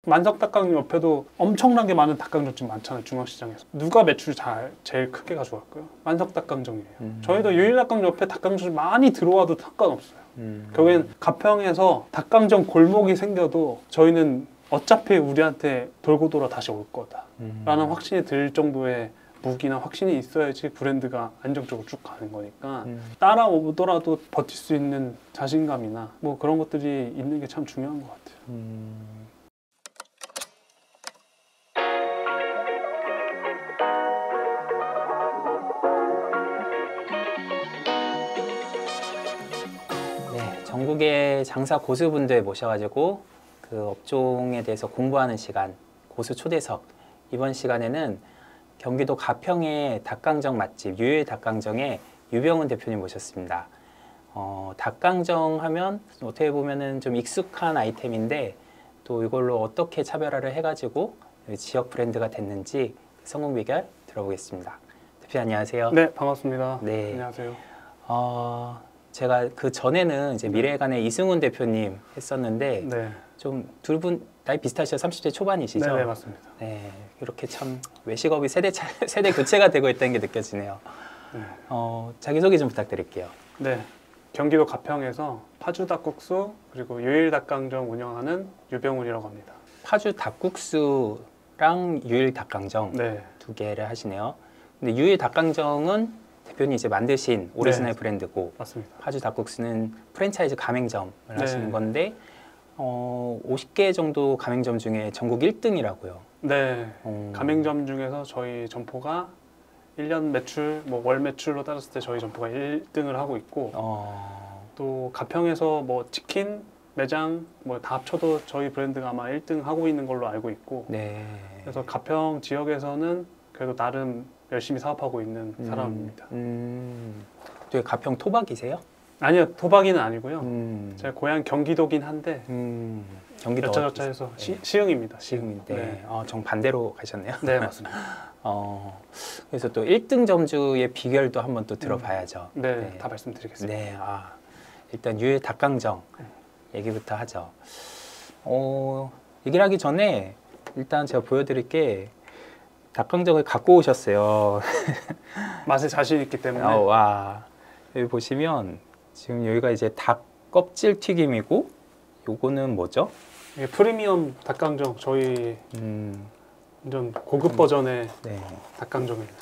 만석 닭강정 옆에도 엄청나게 많은 닭강정집 많잖아요. 중앙시장에서. 누가 매출 제일 크게 가져갈까요? 만석 닭강정이에요. 저희도 유일 닭강정 옆에 닭강정이 많이 들어와도 상관없어요. 결국엔 가평에서 닭강정 골목이 생겨도 저희는 어차피 우리한테 돌고 돌아 다시 올 거다 라는 확신이 들 정도의 무기나 확신이 있어야지 브랜드가 안정적으로 쭉 가는 거니까 따라오더라도 버틸 수 있는 자신감이나 뭐 그런 것들이 있는 게 참 중요한 것 같아요. 네, 전국의 장사 고수분들 모셔가지고 그 업종에 대해서 공부하는 시간, 고수 초대석. 이번 시간에는 경기도 가평의 닭강정 맛집 유일 닭강정의 유병훈 대표님 모셨습니다. 닭강정 하면 어떻게 보면은 좀 익숙한 아이템인데 또 이걸로 어떻게 차별화를 해가지고 지역 브랜드가 됐는지 성공 비결 들어보겠습니다. 대표 안녕하세요. 네, 반갑습니다. 네. 안녕하세요. 제가 그 전에는 이제 미래간의 이승훈 대표님 했었는데 네. 좀 둘 분 나이 비슷하시죠? 30대 초반이시죠? 네, 맞습니다. 네, 이렇게 참 외식업이 세대 교체가 되고 있다는 게 느껴지네요. 네. 자기소개 좀 부탁드릴게요. 네, 경기도 가평에서 파주 닭국수 그리고 유일 닭강정 운영하는 유병훈이라고 합니다. 파주 닭국수랑 유일 닭강정 네, 두 개를 하시네요. 근데 유일 닭강정은 대표님 이제 만드신 오리지널 네. 브랜드고 맞습니다. 파주 닭국수는 프랜차이즈 가맹점을 네. 하시는 건데 50개 정도 가맹점 중에 전국 1등이라고요. 네, 가맹점 중에서 저희 점포가 1년 매출, 뭐 월 매출로 따졌을 때 저희 점포가 1등을 하고 있고 또 가평에서 뭐 치킨, 매장 뭐 다 합쳐도 저희 브랜드가 아마 1등 하고 있는 걸로 알고 있고 네. 그래서 가평 지역에서는 그래도 나름 열심히 사업하고 있는 사람입니다. 되게 가평 토박이세요? 아니요, 토박이는 아니고요. 제가 고향 경기도긴 한데 경기도 여차저차해서 네. 시흥입니다. 시흥인데 네. 정반대로 가셨네요. 네, 맞습니다. 그래서 또 1등 점주의 비결도 한번 또 들어봐야죠. 네, 네. 다 말씀드리겠습니다. 네, 일단 유일 닭강정 얘기부터 하죠. 얘기를 하기 전에 일단 제가 보여드릴 게 닭강정을 갖고 오셨어요. 맛에 자신 있기 때문에 와, 여기 보시면 지금 여기가 이제 닭 껍질 튀김이고 요거는 뭐죠? 이게 프리미엄 닭강정 저희 완전 고급 버전의 네. 닭강정입니다.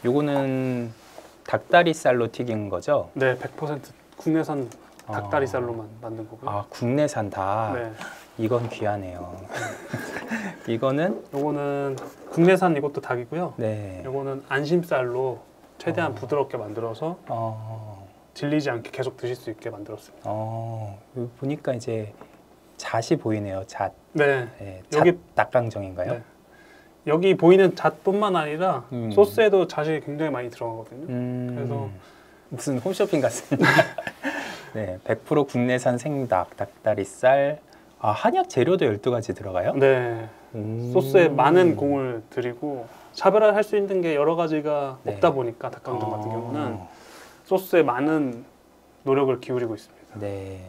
요거는 닭다리살로 튀긴 거죠? 네, 100% 국내산 닭다리살로만 만든 거고요. 국내산 닭. 네, 이건 귀하네요. 이거는 요거는 국내산 이것도 닭이고요. 네. 요거는 안심살로 최대한 부드럽게 만들어서 질리지 않게 계속 드실 수 있게 만들었습니다. 여기 보니까 이제 잣이 보이네요. 잣. 네, 네, 여기- 잣 닭강정인가요? 네. 여기 보이는 잣뿐만 아니라 소스에도 잣이 굉장히 많이 들어가거든요. 그래서 무슨 홈쇼핑 같습니다. 네, 100% 국내산 생닭, 닭다리살. 한약 재료도 12가지 들어가요? 네, 소스에 많은 공을 들이고 차별화를 할 수 있는 게 여러 가지가 네. 없다 보니까 닭강정 같은 경우는 소스에 많은 노력을 기울이고 있습니다. 네.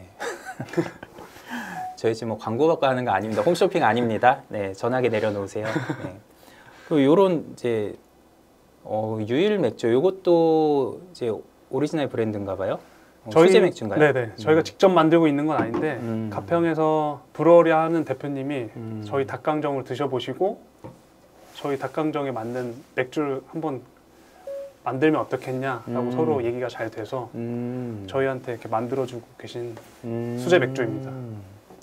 저희 지금 뭐 광고 받고 하는 거 아닙니다. 홈쇼핑 아닙니다. 네, 전화기 내려놓으세요. 네. 그리고 요런 이제 유일 맥주 요것도 이제 오리지널 브랜드인가 봐요. 수제 맥주인가요? 네네. 저희가 직접 만들고 있는 건 아닌데 가평에서 브루어리 하는 대표님이 저희 닭강정을 드셔보시고 저희 닭강정에 맞는 맥주를 한번 만들면 어떻겠냐라고 서로 얘기가 잘 돼서 저희한테 이렇게 만들어주고 계신 수제 맥주입니다.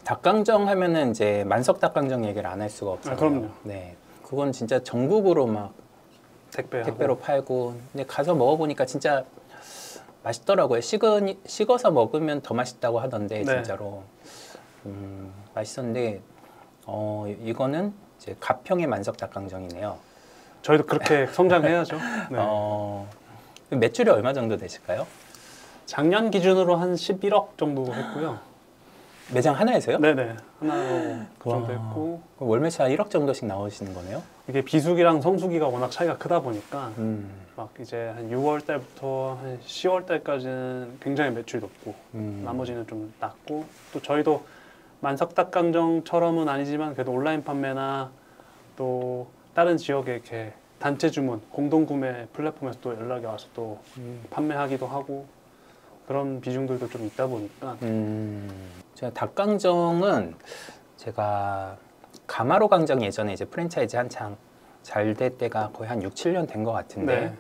닭강정 하면은 이제 만석 닭강정 얘기를 안 할 수가 없어요. 그럼요. 네, 그건 진짜 전국으로 막 택배로 팔고. 근데 가서 먹어보니까 진짜 맛있더라고요. 식어서 먹으면 더 맛있다고 하던데 네. 진짜로 맛있었는데 이거는 이제 가평의 만석 닭강정이네요. 저희도 그렇게 성장해야죠. 네. 매출이 얼마 정도 되실까요? 작년 기준으로 한 11억 정도 했고요. 매장 하나에서요? 네네. 하나로 그 정도 했고 그럼 월 매출 한 1억 정도씩 나오시는 거네요? 이게 비수기랑 성수기가 워낙 차이가 크다 보니까 막 이제 한 6월 달부터 한 10월 달까지는 굉장히 매출이 높고 나머지는 좀 낮고 또 저희도 만석 닭강정처럼은 아니지만 그래도 온라인 판매나 또 다른 지역에 이렇게 단체 주문, 공동 구매 플랫폼에서 또 연락이 와서 또 판매하기도 하고 그런 비중들도 좀 있다 보니까 제가 닭강정은 제가 가마로 강정 예전에 이제 프랜차이즈 한창 잘 될 때가 거의 한 6, 7년 된 것 같은데 네.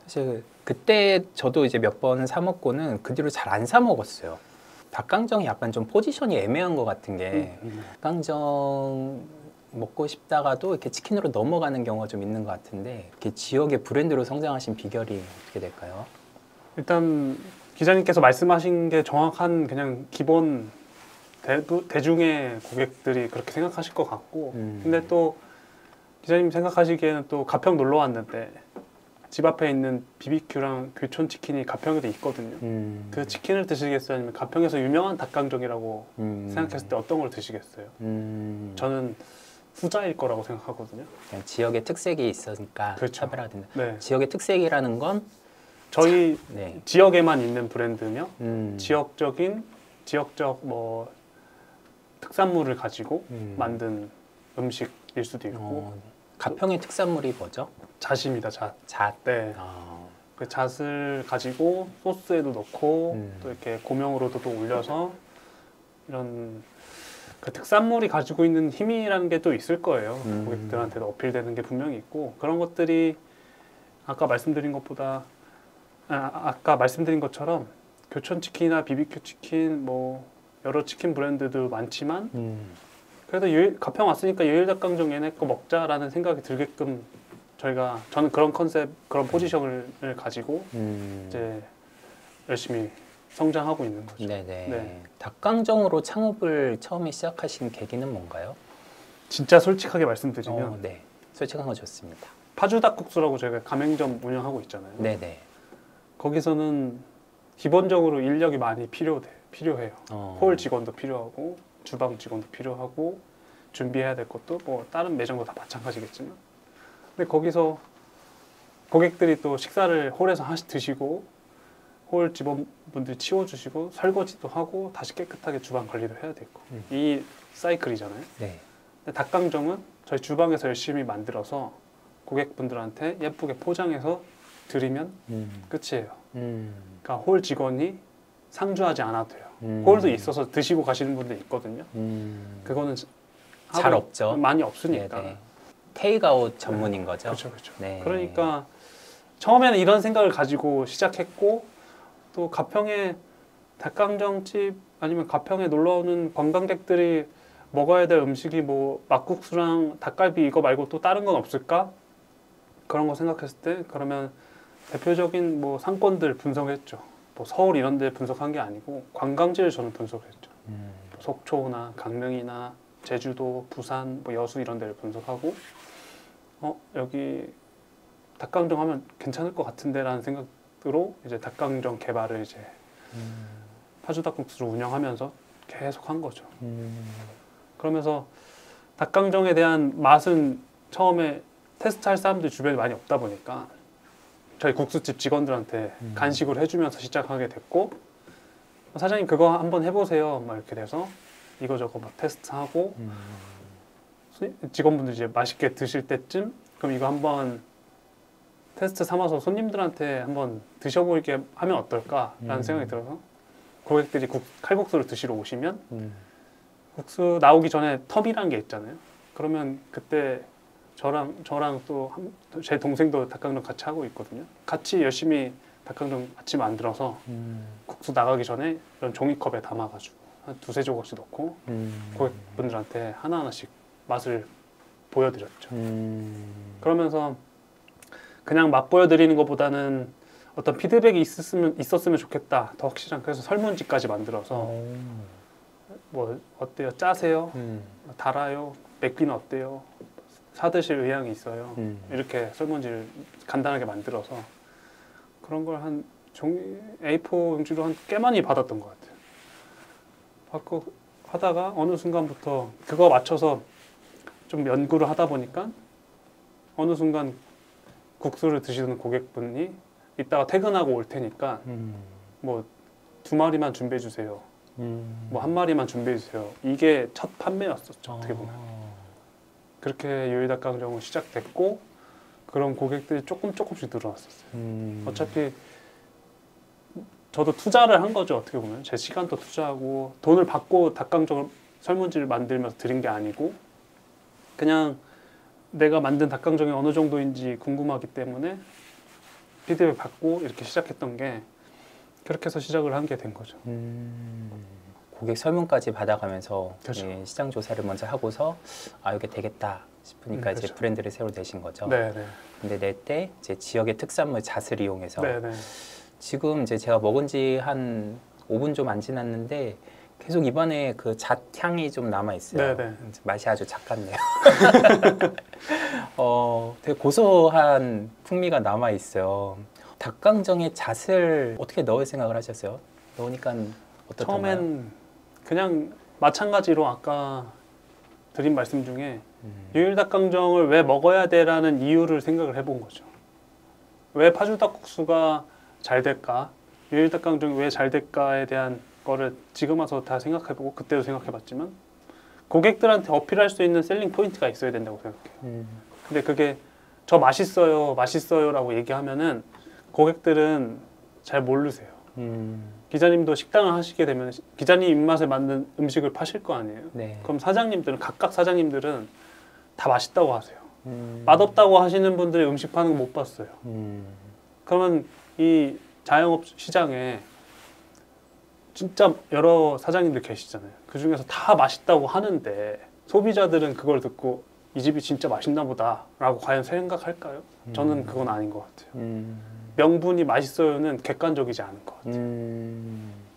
사실 그때 저도 이제 몇 번 사 먹고는 그 뒤로 잘 안 사 먹었어요. 닭강정이 약간 좀 포지션이 애매한 것 같은 게 닭강정 먹고 싶다가도 이렇게 치킨으로 넘어가는 경우가 좀 있는 것 같은데 이렇게 지역의 브랜드로 성장하신 비결이 어떻게 될까요? 일단 기자님께서 말씀하신 게 정확한 그냥 기본 대중의 고객들이 그렇게 생각하실 것 같고 근데 또 기자님 생각하시기에는 또 가평 놀러 왔는데 집 앞에 있는 BBQ랑 교촌 치킨이 가평에도 있거든요. 그 치킨을 드시겠어요? 아니면 가평에서 유명한 닭강정이라고 생각했을 때 어떤 걸 드시겠어요? 저는 후자일 거라고 생각하거든요. 그냥 지역의 특색이 있으니까 그렇죠. 차별화가 된다. 네. 지역의 특색이라는 건 저희 네. 지역에만 있는 브랜드며 지역적 뭐 특산물을 가지고 만든 음식일 수도 있고 가평의 특산물이 뭐죠? 잣입니다. 잣. 잣. 네. 그 잣을 가지고 소스에도 넣고 또 이렇게 고명으로도 또 올려서 이런 그 특산물이 가지고 있는 힘이라는 게 또 있을 거예요. 고객들한테도 어필되는 게 분명히 있고 그런 것들이 아까 말씀드린 것처럼 교촌 치킨이나 BBQ 치킨 뭐 여러 치킨 브랜드도 많지만 그래도 가평 왔으니까 유일닭강정 얘네 거 먹자라는 생각이 들게끔 저는 그런 컨셉, 그런 포지션을 가지고 이제 열심히 성장하고 있는 거죠. 네네. 네. 닭강정으로 창업을 처음에 시작하신 계기는 뭔가요? 진짜 솔직하게 말씀드리면 네. 솔직한 거 좋습니다. 파주닭국수라고 저희가 가맹점 운영하고 있잖아요. 네네. 거기서는 기본적으로 인력이 많이 필요해요. 홀 직원도 필요하고 주방 직원도 필요하고 준비해야 될 것도 뭐 다른 매장도 다 마찬가지겠지만 근데 거기서 고객들이 또 식사를 홀에서 드시고 홀 직원분들이 치워주시고 설거지도 하고 다시 깨끗하게 주방 관리도 해야 되고 이 사이클이잖아요. 네. 근데 닭강정은 저희 주방에서 열심히 만들어서 고객분들한테 예쁘게 포장해서 드리면 끝이에요. 그러니까 홀 직원이 상주하지 않아도 돼요. 홀도 있어서 드시고 가시는 분들 있거든요. 그거는 잘 없죠. 많이 없으니까. 네네. 테이크아웃 전문인 거죠. 그렇죠. 네. 그러니까 처음에는 이런 생각을 가지고 시작했고 또 가평에 닭강정집 아니면 가평에 놀러 오는 관광객들이 먹어야 될 음식이 뭐 막국수랑 닭갈비 이거 말고 또 다른 건 없을까? 그런 거 생각했을 때 그러면 대표적인 뭐 상권들 분석했죠. 뭐 서울 이런 데 분석한 게 아니고 관광지를 저는 분석했죠. 속초나 강릉이나 제주도, 부산, 뭐 여수 이런 데를 분석하고 여기 닭강정 하면 괜찮을 것 같은데 라는 생각으로 이제 닭강정 개발을 이제 파주닭국수를 운영하면서 계속 한 거죠. 그러면서 닭강정에 대한 맛은 처음에 테스트할 사람들이 주변에 많이 없다 보니까 저희 국수집 직원들한테 간식으로 해주면서 시작하게 됐고 사장님 그거 한번 해보세요 막 이렇게 돼서 이거저거 막 테스트하고 직원분들 이제 맛있게 드실 때쯤 그럼 이거 한번 테스트 삼아서 손님들한테 한번 드셔보게 하면 어떨까라는 생각이 들어서 고객들이 칼국수를 드시러 오시면 국수 나오기 전에 텀이라는 게 있잖아요. 그러면 그때 저랑 또 제 동생도 닭강정 같이 하고 있거든요. 같이 열심히 닭강정 같이 만들어서 국수 나가기 전에 이런 종이컵에 담아가지고 한 두세 조각씩 넣고 고객분들한테 하나하나씩 맛을 보여드렸죠. 그러면서 그냥 맛 보여드리는 것보다는 어떤 피드백이 있었으면 좋겠다. 더 확실한 그래서 설문지까지 만들어서 뭐 어때요? 짜세요? 달아요? 맵기는 어때요? 사드실 의향이 있어요. 이렇게 설문지를 간단하게 만들어서 그런 걸 한 A4 용지로 한 꽤 많이 받았던 것 같아요. 받고 하다가 어느 순간부터 그거 맞춰서 좀 연구를 하다 보니까 어느 순간 국수를 드시는 고객분이 이따가 퇴근하고 올 테니까 뭐 2마리만 준비해 주세요. 뭐 한 마리만 준비해 주세요. 이게 첫 판매였었죠. 어떻게 보면. 그렇게 요일 닭강정은 시작됐고 그런 고객들이 조금씩 늘어났었어요. 어차피 저도 투자를 한 거죠. 어떻게 보면 제 시간도 투자하고 돈을 받고 닭강정을 설문지를 만들면서 드린 게 아니고 그냥 내가 만든 닭강정이 어느 정도인지 궁금하기 때문에 피드백 받고 이렇게 시작했던 게 그렇게 해서 시작을 한 게 된 거죠. 고객 설문까지 받아가면서 그렇죠. 예, 시장 조사를 먼저 하고서 아 이게 되겠다 싶으니까 이제 그렇죠. 브랜드를 새로 내신 거죠. 네네. 근데 낼 때 이제 지역의 특산물 잣을 이용해서 네네. 지금 이제 제가 먹은 지 한 5분 좀 안 지났는데 계속 입안에 그 잣 향이 좀 남아 있어요. 네네. 맛이 아주 잣 같네요. 되게 고소한 풍미가 남아 있어요. 닭강정에 잣을 어떻게 넣을 생각을 하셨어요? 넣으니까 어떻던가요? 처음엔 그냥 마찬가지로 아까 드린 말씀 중에 요일 닭강정을 왜 먹어야 돼라는 이유를 생각을 해본 거죠. 왜 파주닭국수가 잘 될까? 요일 닭강정이 왜 잘 될까에 대한 거를 지금 와서 다 생각해보고 그때도 생각해봤지만 고객들한테 어필할 수 있는 셀링 포인트가 있어야 된다고 생각해요. 근데 그게 저 맛있어요라고 얘기하면은 고객들은 잘 모르세요. 기자님도 식당을 하시게 되면 기자님 입맛에 맞는 음식을 파실 거 아니에요. 네. 그럼 각각 사장님들은 다 맛있다고 하세요. 맛없다고 하시는 분들이 음식 파는 거 못 봤어요. 그러면 이 자영업 시장에 진짜 여러 사장님들 계시잖아요. 그 중에서 다 맛있다고 하는데 소비자들은 그걸 듣고 이 집이 진짜 맛있나 보다 라고 과연 생각할까요? 저는 그건 아닌 것 같아요. 명분이 맛있어요는 객관적이지 않은 것 같아요.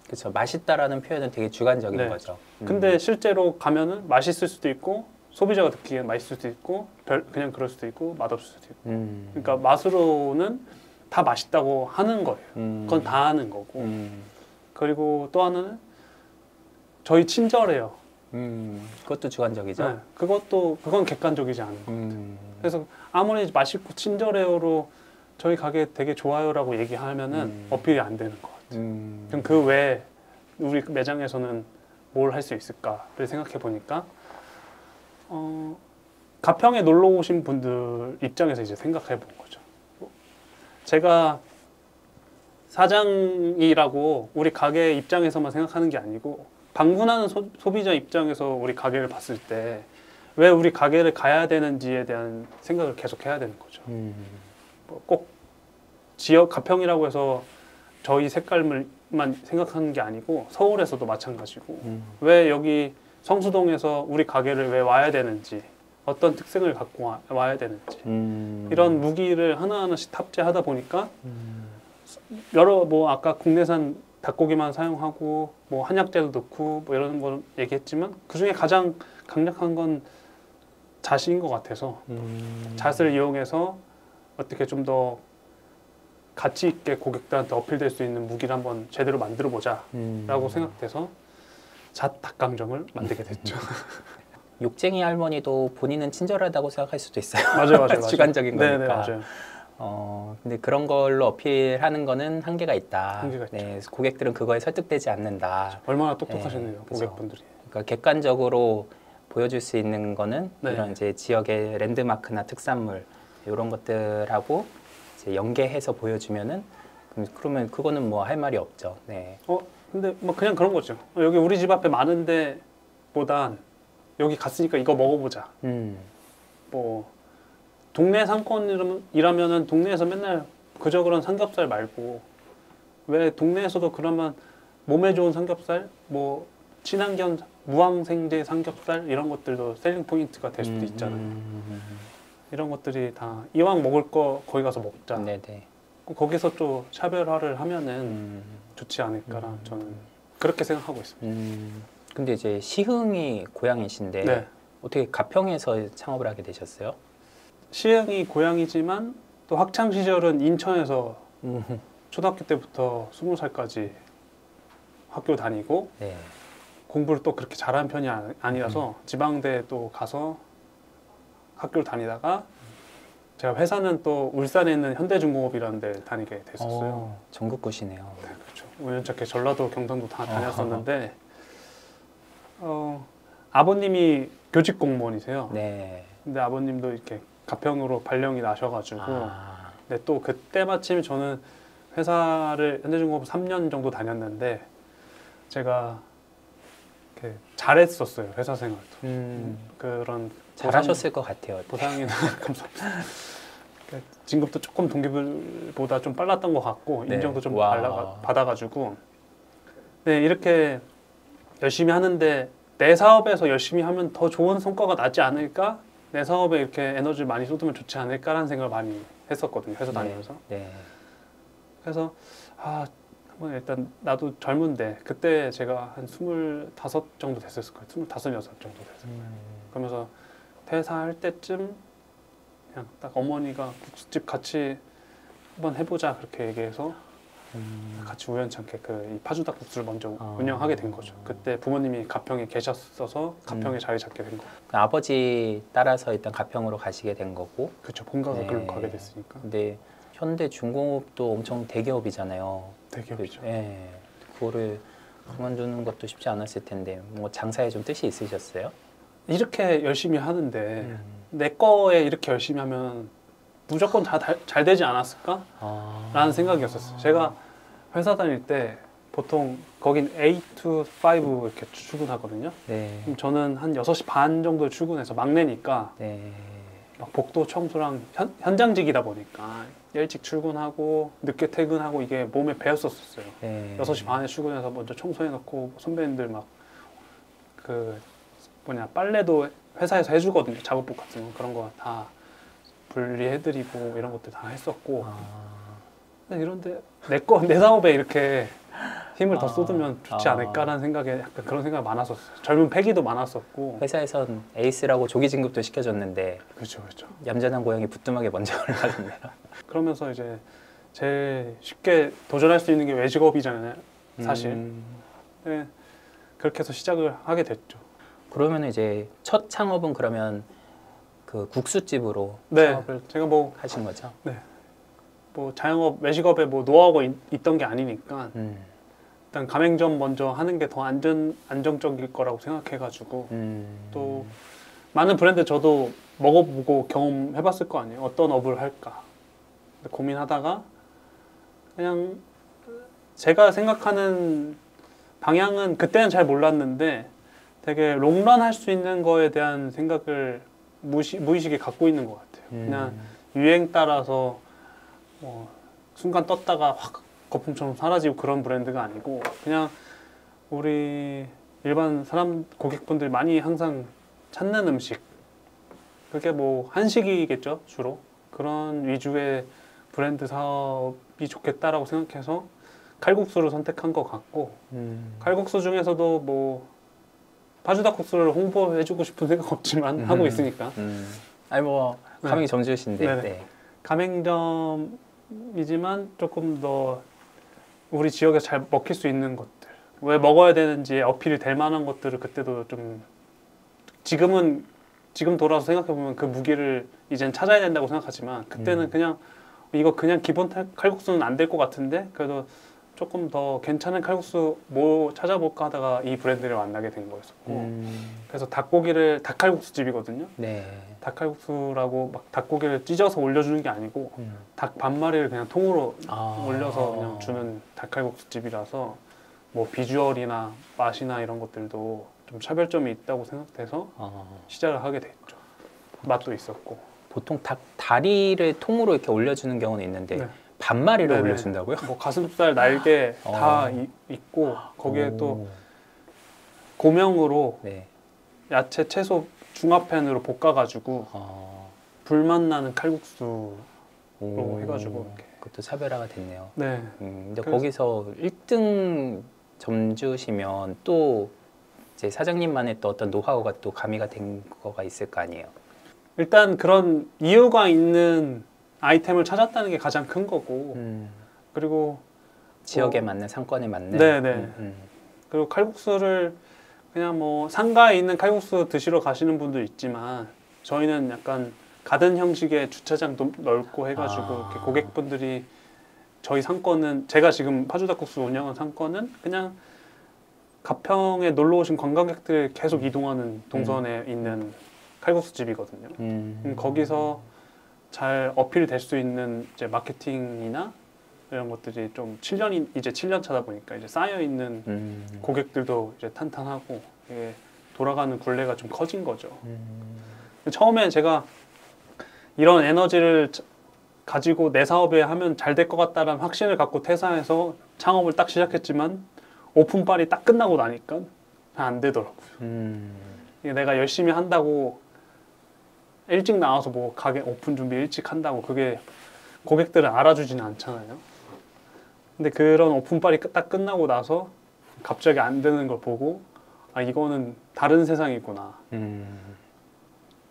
그렇죠. 맛있다라는 표현은 되게 주관적인 네. 거죠. 근데 실제로 가면은 맛있을 수도 있고 소비자가 듣기엔 맛있을 수도 있고 그냥 그럴 수도 있고 맛없을 수도 있고 그러니까 맛으로는 다 맛있다고 하는 거예요. 그건 다 하는 거고 그리고 또 하나는 저희 친절해요. 그것도 주관적이죠. 네, 그건 객관적이지 않은 거예요. 그래서 아무리 맛있고 친절해요로 저희 가게 되게 좋아요라고 얘기하면은 어필이 안 되는 것 같아요. 그럼 그 외에 우리 매장에서는 뭘 할 수 있을까를 생각해 보니까 가평에 놀러 오신 분들 입장에서 이제 생각해 본 거죠. 제가 사장이라고 우리 가게 입장에서만 생각하는 게 아니고 방문하는 소비자 입장에서 우리 가게를 봤을 때 왜 우리 가게를 가야 되는지에 대한 생각을 계속 해야 되는 거죠. 꼭 지역 가평이라고 해서 저희 색깔만 생각하는 게 아니고 서울에서도 마찬가지고 왜 여기 성수동에서 우리 가게를 왜 와야 되는지 어떤 특색을 갖고 와야 되는지 이런 무기를 하나하나씩 탑재하다 보니까 뭐 아까 국내산 닭고기만 사용하고 뭐 한약재도 넣고 뭐 이런 걸 얘기했지만 그 중에 가장 강력한 건 잣인 것 같아서 잣을 이용해서 어떻게 좀 더 가치 있게 고객들한테 어필될 수 있는 무기를 한번 제대로 만들어 보자라고 생각돼서 잣 닭강정을 만들게 됐죠. 욕쟁이 할머니도 본인은 친절하다고 생각할 수도 있어요. 맞아요. 주관적인 거니까. 네네, 맞아요. 근데 그런 걸로 어필하는 거는 한계가 있다. 한계가 있죠. 네, 고객들은 그거에 설득되지 않는다. 얼마나 똑똑하셨네요, 네, 그죠. 고객분들이. 그러니까 객관적으로 보여줄 수 있는 거는 네. 이런 이제 지역의 랜드마크나 특산물 이런 것들하고 이제 연계해서 보여주면은 그러면 그거는 뭐 할 말이 없죠. 네. 근데 뭐 그냥 그런 거죠. 여기 우리 집 앞에 많은데 보단 여기 갔으니까 이거 먹어보자. 뭐 동네 상권이라면은 동네에서 맨날 그저 그런 삼겹살 말고 왜 동네에서도 그러면 몸에 좋은 삼겹살, 뭐 친환경 무항생제 삼겹살 이런 것들도 셀링 포인트가 될 수도 있잖아요. 이런 것들이 다 이왕 먹을 거 거기 가서 먹자. 네네. 거기서 또 차별화를 하면은 좋지 않을까라 저는 그렇게 생각하고 있습니다. 근데 이제 시흥이 고향이신데 네. 어떻게 가평에서 창업을 하게 되셨어요? 시흥이 고향이지만 또 학창 시절은 인천에서 초등학교 때부터 20살까지 학교 다니고 네. 공부를 또 그렇게 잘하는 편이 아니라서 지방대 또 가서 학교를 다니다가 제가 회사는 또 울산에 있는 현대중공업이라는 데 다니게 됐었어요. 전국구시네요. 네, 그렇죠. 우연찮게 전라도, 경상도 다 다녔었는데 아버님이 교직 공무원이세요. 네. 근데 아버님도 이렇게 가평으로 발령이 나셔가지고 근데 또 그때 마침 저는 회사를 현대중공업 3년 정도 다녔는데 제가 이렇게 잘했었어요. 회사 생활도. 그런 잘하셨을 것 같아요. 보상이나 감사합니다. 진급도 조금 동기들보다 좀 빨랐던 것 같고 네. 인정도 좀 와. 받아가지고 네, 이렇게 열심히 하는데 내 사업에서 열심히 하면 더 좋은 성과가 나지 않을까? 내 사업에 이렇게 에너지를 많이 쏟으면 좋지 않을까라는 생각을 많이 했었거든요. 회사 다니면서. 네. 그래서 한번 일단 나도 젊은데 그때 제가 한 25 정도 됐었을 거예요. 25, 6 정도 됐을 거예요. 그러면서 퇴사할 때쯤 그냥 딱 어머니가 국수집 같이 한번 해보자 그렇게 얘기해서 같이 우연찮게 이 파주닭국수를 먼저 운영하게 된 거죠. 그때 부모님이 가평에 계셨어서 가평에 자리 잡게 된 거예요. 아버지 따라서 일단 가평으로 가시게 된 거고. 그렇죠. 본가가 네. 그걸로 가게 됐으니까. 근데 현대중공업도 엄청 대기업이잖아요. 대기업이죠. 네. 그거를 그만두는 것도 쉽지 않았을 텐데 뭐 장사에 좀 뜻이 있으셨어요? 이렇게 열심히 하는데 내 거에 이렇게 열심히 하면 무조건 잘 되지 않았을까? 라는 생각이었었어요. 제가 회사 다닐 때 보통 거긴 8 to 5 이렇게 출근하거든요. 네. 그럼 저는 한 6시 반 정도에 출근해서 막내니까 네. 막 복도 청소랑 현장직이다 보니까 일찍 출근하고 늦게 퇴근하고 이게 몸에 배었었어요. 네. 6시 반에 출근해서 먼저 청소해놓고 선배님들 막 빨래도 회사에서 해주거든요. 작업복 같은 거 그런 거 다 분리해드리고 이런 것들 다 했었고 근데 이런데 내 사업에 이렇게 힘을 더 쏟으면 좋지 않을까라는 생각에 약간 그런 생각이 많았었어요. 젊은 패기도 많았었고 회사에선 에이스라고 조기 진급도 시켜줬는데 그렇죠. 얌전한 고양이 부뚜막에 먼저 올라갔네요. 그러면서 이제 제일 쉽게 도전할 수 있는 게 외직업이잖아요. 사실. 네, 그렇게 해서 시작을 하게 됐죠. 그러면 이제 첫 창업은 그러면 그 국수집으로 네, 창업을 제가 하신 거죠? 네, 자영업 외식업에 노하우가 있던 게 아니니까 일단 가맹점 먼저 하는 게 더 안정적일 거라고 생각해가지고 또 많은 브랜드 저도 먹어보고 경험해봤을 거 아니에요. 어떤 업을 할까 고민하다가 그냥 제가 생각하는 방향은 그때는 잘 몰랐는데 되게 롱런 할 수 있는 거에 대한 생각을 무의식에 갖고 있는 것 같아요. 그냥 유행 따라서 순간 떴다가 확 거품처럼 사라지고 그런 브랜드가 아니고 그냥 우리 일반 고객분들 많이 항상 찾는 음식 그게 한식이겠죠 주로 그런 위주의 브랜드 사업이 좋겠다라고 생각해서 칼국수를 선택한 것 같고 칼국수 중에서도 파주닭국수를 홍보해주고 싶은 생각 없지만 하고 있으니까 아니 가맹이 점주신데 네. 가맹점이지만 조금 더 우리 지역에서 잘 먹힐 수 있는 것들 왜 먹어야 되는지 어필이 될 만한 것들을 그때도 좀 지금 돌아서 생각해보면 그 무게를 이젠 찾아야 된다고 생각하지만 그때는 그냥 이거 그냥 기본 칼국수는 안 될 것 같은데 그래도 조금 더 괜찮은 칼국수 찾아볼까 하다가 이 브랜드를 만나게 된 거였었고 그래서 닭칼국수 집이거든요. 네. 닭칼국수라고 막 닭고기를 찢어서 올려주는 게 아니고 닭 반마리를 그냥 통으로 올려서 그냥 주는 닭칼국수 집이라서 비주얼이나 맛이나 이런 것들도 좀 차별점이 있다고 생각돼서 시작을 하게 됐죠. 맛도 있었고 보통 닭 다리를 통으로 이렇게 올려주는 경우는 있는데 네. 반마리를 네네. 올려준다고요? 가슴살, 날개 다 있고 거기에 또 고명으로 네. 야채, 채소 중화팬으로 볶아가지고 불맛 나는 칼국수로 해가지고 이렇게. 그것도 차별화가 됐네요. 네. 근데 거기서 1등 점주시면 또 이제 사장님만의 또 어떤 노하우가 또 가미가 된 거가 있을 거 아니에요? 일단 그런 이유가 있는 아이템을 찾았다는 게 가장 큰 거고 그리고 지역에 맞는 상권에 맞는 네네 그리고 칼국수를 그냥 상가에 있는 칼국수 드시러 가시는 분도 있지만 저희는 약간 가든 형식의 주차장도 넓고 해가지고 이렇게 고객분들이 저희 상권은 제가 지금 파주닭국수 운영한 상권은 그냥 가평에 놀러 오신 관광객들이 계속 이동하는 동선에 있는 칼국수 집이거든요. 거기서 잘 어필 될 수 있는 이제 마케팅이나 이런 것들이 좀 7년이 이제 7년 차다 보니까 이제 쌓여 있는 고객들도 이제 탄탄하고 이게 돌아가는 굴레가 좀 커진 거죠. 처음에 제가 이런 에너지를 가지고 내 사업에 하면 잘 될 것 같다라는 확신을 갖고 퇴사해서 창업을 딱 시작했지만 오픈빨이 딱 끝나고 나니까 안 되더라고요. 이게 내가 열심히 한다고 일찍 나와서 뭐 가게 오픈 준비 일찍 한다고 그게 고객들은 알아주지는 않잖아요. 근데 그런 오픈빨이 딱 끝나고 나서 갑자기 안 되는 걸 보고 아 이거는 다른 세상이구나.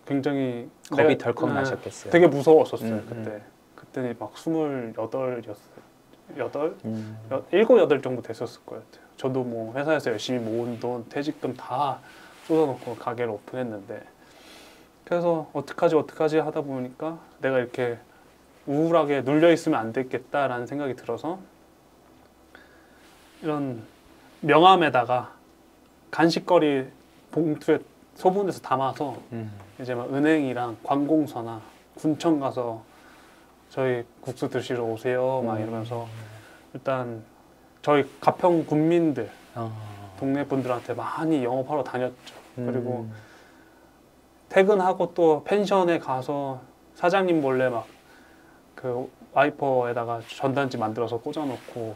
굉장히 겁이 덜컥 나셨겠어요. 되게 무서웠었어요. 그때 막 28였어요. 7, 8 정도 됐었을 거예요. 저도 뭐 회사에서 열심히 모은 돈, 퇴직금 다 쏟아놓고 가게를 오픈했는데 그래서 어떡하지 하다 보니까 내가 이렇게 우울하게 눌려있으면 안 되겠다라는 생각이 들어서 이런 명함에다가 간식거리 봉투에 소분해서 담아서 이제 막 은행이랑 관공서나 군청 가서 저희 국수 드시러 오세요 막 이러면서 일단 저희 가평 군민들 동네 분들한테 많이 영업하러 다녔죠. 그리고 퇴근하고 또 펜션에 가서 사장님 몰래 막 그 와이퍼에다가 전단지 만들어서 꽂아놓고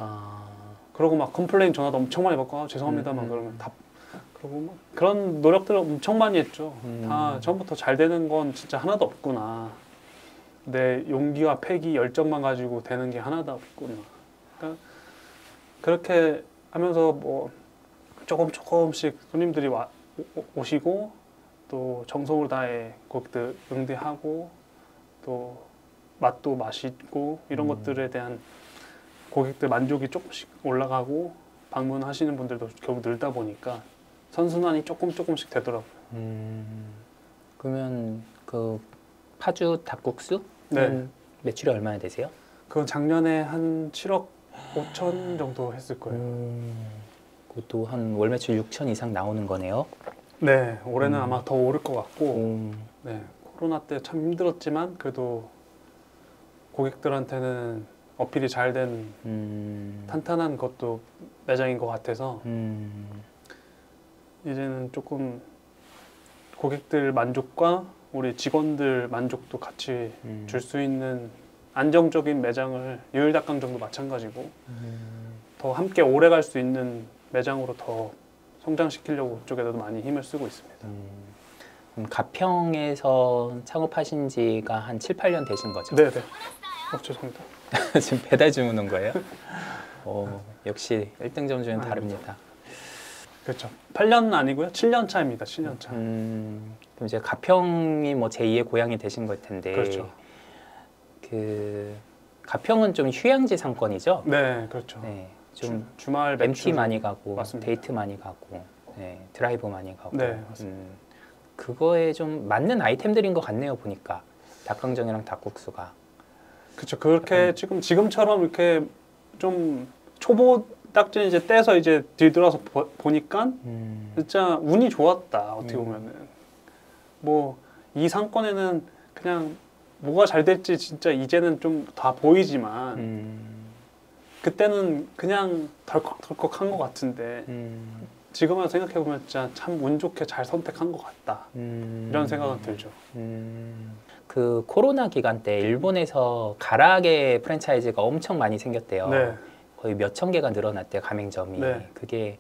그러고 막 컴플레인 전화도 엄청 많이 받고 아, 죄송합니다 막 그러면 다 그리고 막 그런 노력들을 엄청 많이 했죠. 다 처음부터 잘 되는 건 진짜 하나도 없구나. 내 용기와 패기, 열정만 가지고 되는 게 하나도 없구나. 그러니까 그렇게 하면서 뭐 조금씩 손님들이 오시고 또 정성을 다해 고객들 응대하고 또 맛도 맛있고 이런 것들에 대한 고객들 만족이 조금씩 올라가고 방문하시는 분들도 결국 늘다 보니까 선순환이 조금씩 되더라고요. 그러면 그 파주 닭국수 네. 매출이 얼마나 되세요? 그건 작년에 한 7억 5천 정도 했을 거예요. 그것도 한 월 매출 6천 이상 나오는 거네요. 네, 올해는 아마 더 오를 것 같고 네, 코로나 때 참 힘들었지만 그래도 고객들한테는 어필이 잘 된 탄탄한 것도 매장인 것 같아서 이제는 조금 고객들 만족과 우리 직원들 만족도 같이 줄 수 있는 안정적인 매장을 유일닭강정도 마찬가지고 더 함께 오래 갈 수 있는 매장으로 더 성장시키려고 그쪽에도 많이 힘을 쓰고 있습니다. 가평에서 창업하신 지가 한 7, 8년 되신 거죠? 네네. 죄송합니다. 지금 배달 주문 온 거예요? 역시 1등 점주는 다릅니다. 그렇죠. 8년은 아니고요. 7년 차입니다. 7년 차. 그럼 이제 가평이 뭐 제2의 고향이 되신 걸 텐데 그렇죠. 그 가평은 좀 휴양지 상권이죠? 네, 그렇죠. 네, 좀 주말 MT 많이 가고 맞습니다. 데이트 많이 가고 드라이브 많이 가고 네, 맞습니다. 그거에 좀 맞는 아이템들인 것 같네요. 보니까 닭강정이랑 닭국수가 그렇죠. 그렇게 지금처럼 이렇게 좀 초보 딱지 이제 떼서 이제 뒤돌아서 보니까 진짜 운이 좋았다. 어떻게 보면은 뭐 이 상권에는 그냥 뭐가 잘 될지 진짜 이제는 좀 다 보이지만 그때는 그냥 덜컥덜컥한 것 같은데 지금은 생각해 보면 진짜 참 운 좋게 잘 선택한 것 같다. 이런 생각은 들죠. 그 코로나 기간 때 일본에서 가라아게 프랜차이즈가 엄청 많이 생겼대요. 네. 거의 몇천 개가 늘어났대요. 가맹점이. 네. 그게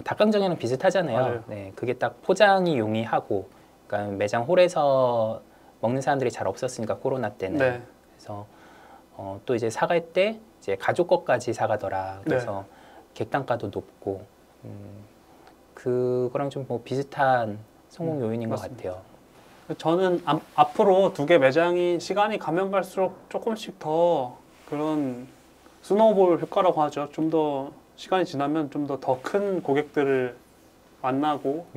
닭강정이랑 비슷하잖아요. 맞아요. 네, 그게 딱 포장이 용이하고, 그러니까 매장 홀에서 먹는 사람들이 잘 없었으니까 코로나 때는. 네. 그래서 또 이제 사갈 때 이제 가족 것까지 사가더라. 그래서 객단가도 높고, 그거랑 좀 뭐 비슷한 성공 요인인 맞습니다. 것 같아요. 저는 앞으로 2개 매장이 시간이 가면 갈수록 조금씩 더 그런 스노우볼 효과라고 하죠. 좀 더 시간이 지나면 좀 더 큰 고객들을 만나고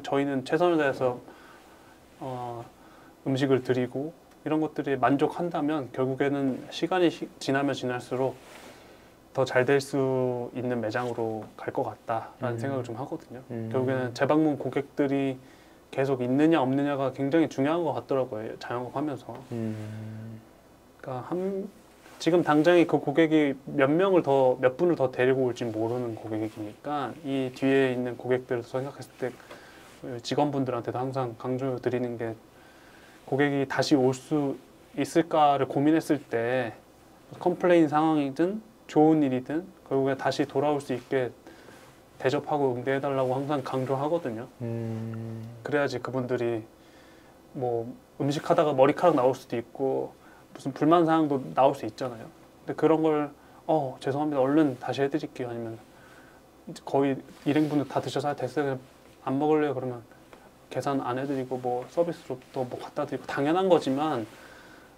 저희는 최선을 다해서 음식을 드리고 이런 것들이 만족한다면 결국에는 시간이 지나면 지날수록 더 잘 될 수 있는 매장으로 갈 것 같다라는 생각을 좀 하거든요. 결국에는 재방문 고객들이 계속 있느냐 없느냐가 굉장히 중요한 것 같더라고요. 자영업 하면서. 그러니까 지금 당장에 그 고객이 몇 분을 더 데리고 올지 모르는 고객이니까 이 뒤에 있는 고객들을 생각했을 때 직원분들한테도 항상 강조드리는 게 고객이 다시 올 수 있을까를 고민했을 때 컴플레인 상황이든 좋은 일이든 결국에 다시 돌아올 수 있게 대접하고 응대해달라고 항상 강조하거든요. 그래야지 그분들이 뭐 음식 하다가 머리카락 나올 수도 있고 무슨 불만 사항도 나올 수 있잖아요. 근데 그런 걸 죄송합니다. 얼른 다시 해드릴게요. 아니면 거의 일행분들 다 드셔서 됐어요. 안 먹을래요. 그러면 계산 안 해드리고 뭐 서비스로 또 뭐 갖다 드리고 당연한 거지만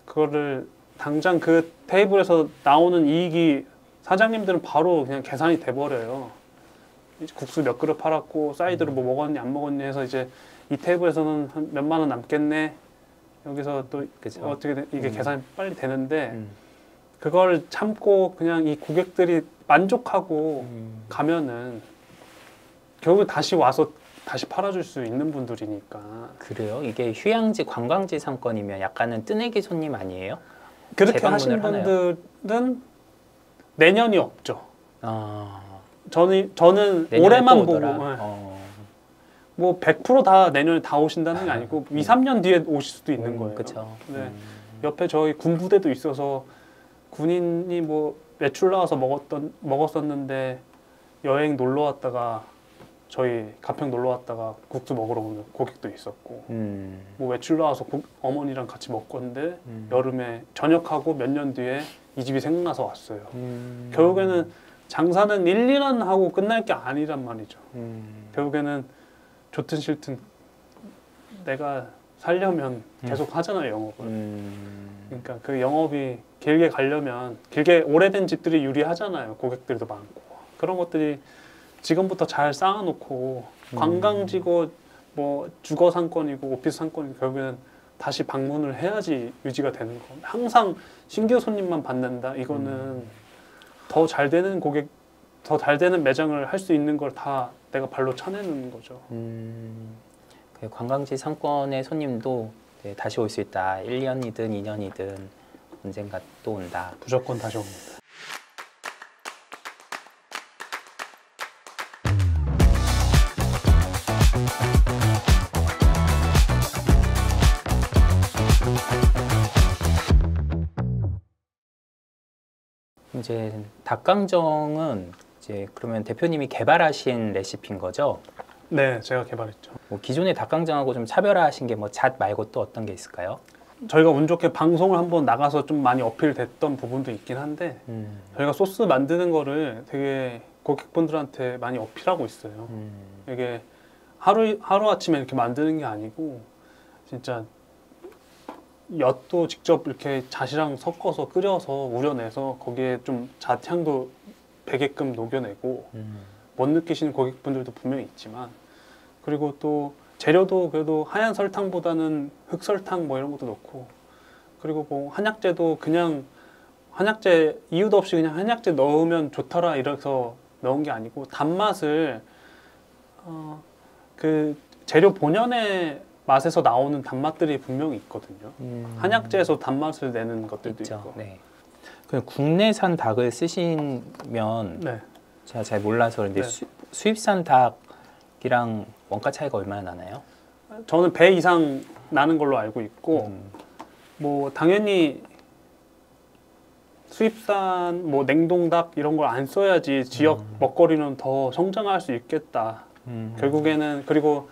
그거를 당장 그 테이블에서 나오는 이익이 사장님들은 바로 그냥 계산이 돼버려요. 이제 국수 몇 그릇 팔았고 사이드로 뭐 먹었니 안 먹었니 해서 이제 이 테이블에서는 한 몇만 원 남겠네. 여기서 또 그쵸. 어떻게 이게 계산이 빨리 되는데 그걸 참고 그냥 이 고객들이 만족하고 가면은 결국 다시 와서 다시 팔아줄 수 있는 분들이니까. 그래요? 이게 휴양지 관광지 상권이면 약간은 뜨내기 손님 아니에요? 그렇게 하신 하나요? 분들은 내년이 없죠. 아, 저는 내년에 올해만 또 보고 오더라? 뭐 100%다 내년에 다 오신다는 게 아니고 2, 3년 뒤에 오실 수도 있는 거예요. 그렇죠. 네. 옆에 저희 군부대도 있어서 군인이 뭐 외출 나와서 먹었었는데 여행 놀러 왔다가 저희 가평 놀러 왔다가 국수 먹으러 오는 고객도 있었고 뭐 외출 나와서 어머니랑 같이 먹었는데 여름에 전역하고 몇 년 뒤에 이 집이 생각나서 왔어요. 결국에는 장사는 1, 2년 하고 끝날 게 아니란 말이죠. 결국에는 좋든 싫든 내가 살려면 계속 하잖아요, 영업을. 그러니까 그 영업이 길게 가려면 길게 오래된 집들이 유리하잖아요. 고객들도 많고. 그런 것들이 지금부터 잘 쌓아놓고 관광지고 뭐 주거 상권이고 오피스 상권이 결국에는 다시 방문을 해야지 유지가 되는 거. 항상 신규 손님만 받는다. 이거는 더 잘 되는 고객, 더 잘 되는 매장을 할 수 있는 걸 다 내가 발로 차내는 거죠. 그 관광지 상권의 손님도 네, 다시 올 수 있다. 1년이든 2년이든 언젠가 또 온다. 무조건 다시 옵니다. 이제 닭강정은 이제 그러면 대표님이 개발하신 레시피인 거죠? 네, 제가 개발했죠. 뭐 기존의 닭강정하고 좀 차별화하신 게 뭐 잣 말고 또 어떤 게 있을까요? 저희가 운 좋게 방송을 한번 나가서 좀 많이 어필됐던 부분도 있긴 한데 저희가 소스 만드는 거를 되게 고객분들한테 많이 어필하고 있어요. 이게 하루아침에 이렇게 만드는 게 아니고 진짜 엿도 직접 이렇게 잣이랑 섞어서 끓여서 우려내서 거기에 좀 잣향도 배게끔 녹여내고 못 느끼시는 고객분들도 분명히 있지만 그리고 또 재료도 그래도 하얀 설탕보다는 흑설탕 뭐 이런 것도 넣고 그리고 뭐 한약재도 그냥 한약재 이유도 없이 그냥 한약재 넣으면 좋더라 이래서 넣은 게 아니고 단맛을 그 재료 본연의 맛에서 나오는 단맛들이 분명히 있거든요. 한약재에서 단맛을 내는 것들도 있죠. 있고. 네. 그 국내산 닭을 쓰시면 네. 제가 잘 몰라서 그런데 네. 수입산 닭이랑 원가 차이가 얼마나 나나요? 저는 배 이상 나는 걸로 알고 있고 뭐 당연히 수입산 뭐 냉동닭 이런 걸 안 써야지 지역 먹거리는 더 성장할 수 있겠다. 결국에는 그리고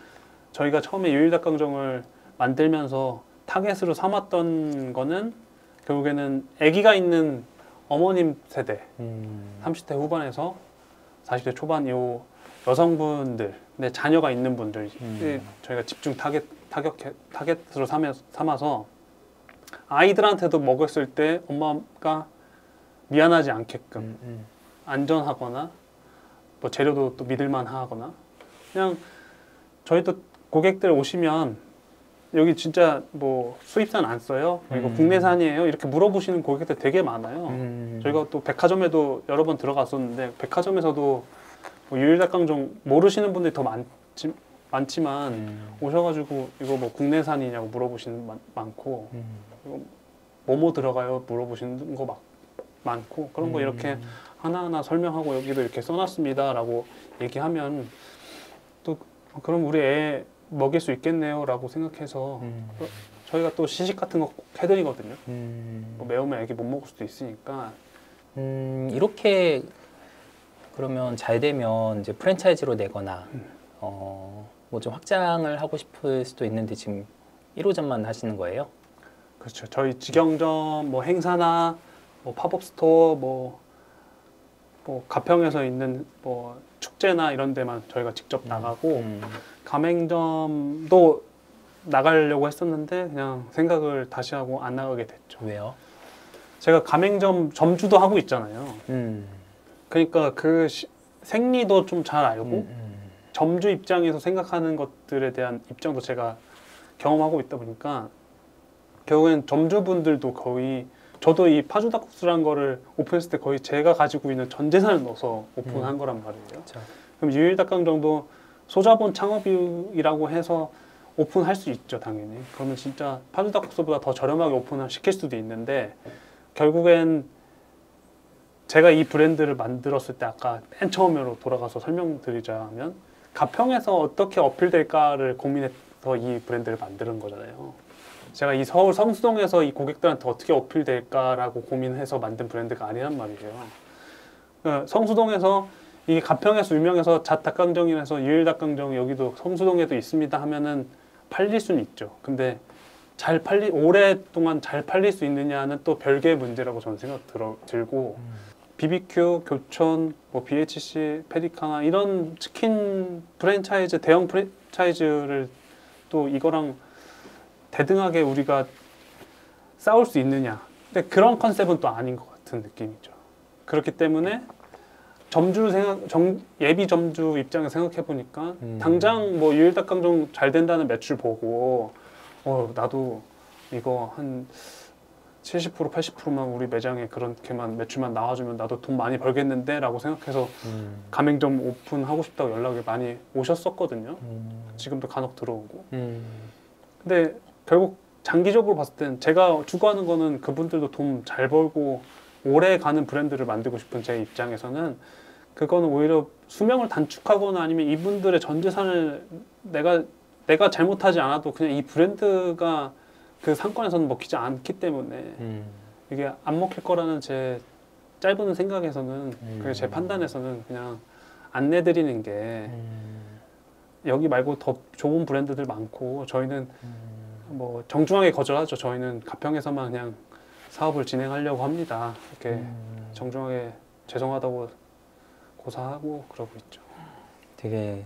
저희가 처음에 유일닭강정을 만들면서 타겟으로 삼았던 거는 결국에는 아기가 있는 어머님 세대 30대 후반에서 40대 초반 요 여성분들, 내 자녀가 있는 분들 저희가 집중 타겟으로 삼아서 아이들한테도 먹었을 때 엄마가 미안하지 않게끔 안전하거나 뭐 재료도 또 믿을만 하거나 그냥 저희도 고객들 오시면 여기 진짜 뭐 수입산 안 써요? 이거 국내산이에요? 이렇게 물어보시는 고객들 되게 많아요. 저희가 또 백화점에도 여러 번 들어갔었는데 백화점에서도 뭐 유일닭강정 모르시는 분들이 더 많지만 오셔가지고 이거 뭐 국내산이냐고 물어보시는 많고 이거 뭐뭐 들어가요? 물어보시는 거 많고 그런 거 이렇게 하나하나 설명하고 여기도 이렇게 써놨습니다라고 얘기하면 또 그럼 우리 애 먹일 수 있겠네요 라고 생각해서 저희가 또 시식 같은 거 꼭 해드리거든요. 뭐 매우면 애기 못 먹을 수도 있으니까. 이렇게 그러면 잘 되면 이제 프랜차이즈로 내거나 뭐 좀 확장을 하고 싶을 수도 있는데 지금 1호점만 하시는 거예요? 그렇죠. 저희 직영점, 뭐 행사나 뭐 팝업 스토어, 뭐 가평에서 있는 뭐 축제나 이런 데만 저희가 직접 나가고 가맹점도 나가려고 했었는데 그냥 생각을 다시 하고 안 나가게 됐죠. 왜요? 제가 가맹점 점주도 하고 있잖아요. 그러니까 그 생리도 좀 잘 알고 점주 입장에서 생각하는 것들에 대한 입장도 제가 경험하고 있다 보니까 결국엔 점주분들도 거의 저도 이 파주닭국수라는 거를 오픈했을 때 거의 제가 가지고 있는 전 재산을 넣어서 오픈한 거란 말이에요. 그렇죠. 그럼 유일닭강정도 소자본 창업이라고 해서 오픈할 수 있죠, 당연히. 그러면 진짜 파주닭국수보다 더 저렴하게 오픈을 시킬 수도 있는데 결국엔 제가 이 브랜드를 만들었을 때 아까 맨 처음으로 돌아가서 설명드리자면 가평에서 어떻게 어필될까를 고민해서 이 브랜드를 만드는 거잖아요. 제가 이 서울 성수동에서 이 고객들한테 어떻게 어필될까라고 고민해서 만든 브랜드가 아니란 말이에요. 그러니까 성수동에서 이게 가평에서 유명해서 잣닭강정이라서 유일닭강정 여기도 성수동에도 있습니다 하면은 팔릴 수는 있죠. 근데 오랫동안 잘 팔릴 수 있느냐는 또 별개의 문제라고 저는 들고 BBQ, 교촌, 뭐 BHC, 페리카나 이런 치킨 프랜차이즈, 대형 프랜차이즈를 또 이거랑 대등하게 우리가 싸울 수 있느냐. 근데 그런 컨셉은 또 아닌 것 같은 느낌이죠. 그렇기 때문에 예비 점주 입장에서 생각해 보니까 당장 뭐 유일닭강정 잘 된다는 매출 보고 나도 이거 한 70% 80%만 우리 매장에 그렇게만 매출만 나와주면 나도 돈 많이 벌겠는데 라고 생각해서 가맹점 오픈하고 싶다고 연락이 많이 오셨었거든요. 지금도 간혹 들어오고. 근데 결국 장기적으로 봤을 땐 제가 추구하는 거는 그분들도 돈 잘 벌고 오래 가는 브랜드를 만들고 싶은 제 입장에서는 그거는 오히려 수명을 단축하거나 아니면 이분들의 전 재산을 내가 잘못하지 않아도 그냥 이 브랜드가 그 상권에서는 먹히지 않기 때문에 이게 안 먹힐 거라는 제 짧은 생각에서는 그게 제 판단에서는 그냥 안 내드리는 게 여기 말고 더 좋은 브랜드들 많고 저희는 뭐 정중하게 거절하죠. 저희는 가평에서만 그냥 사업을 진행하려고 합니다. 이렇게 정중하게 죄송하다고 고사하고 그러고 있죠. 되게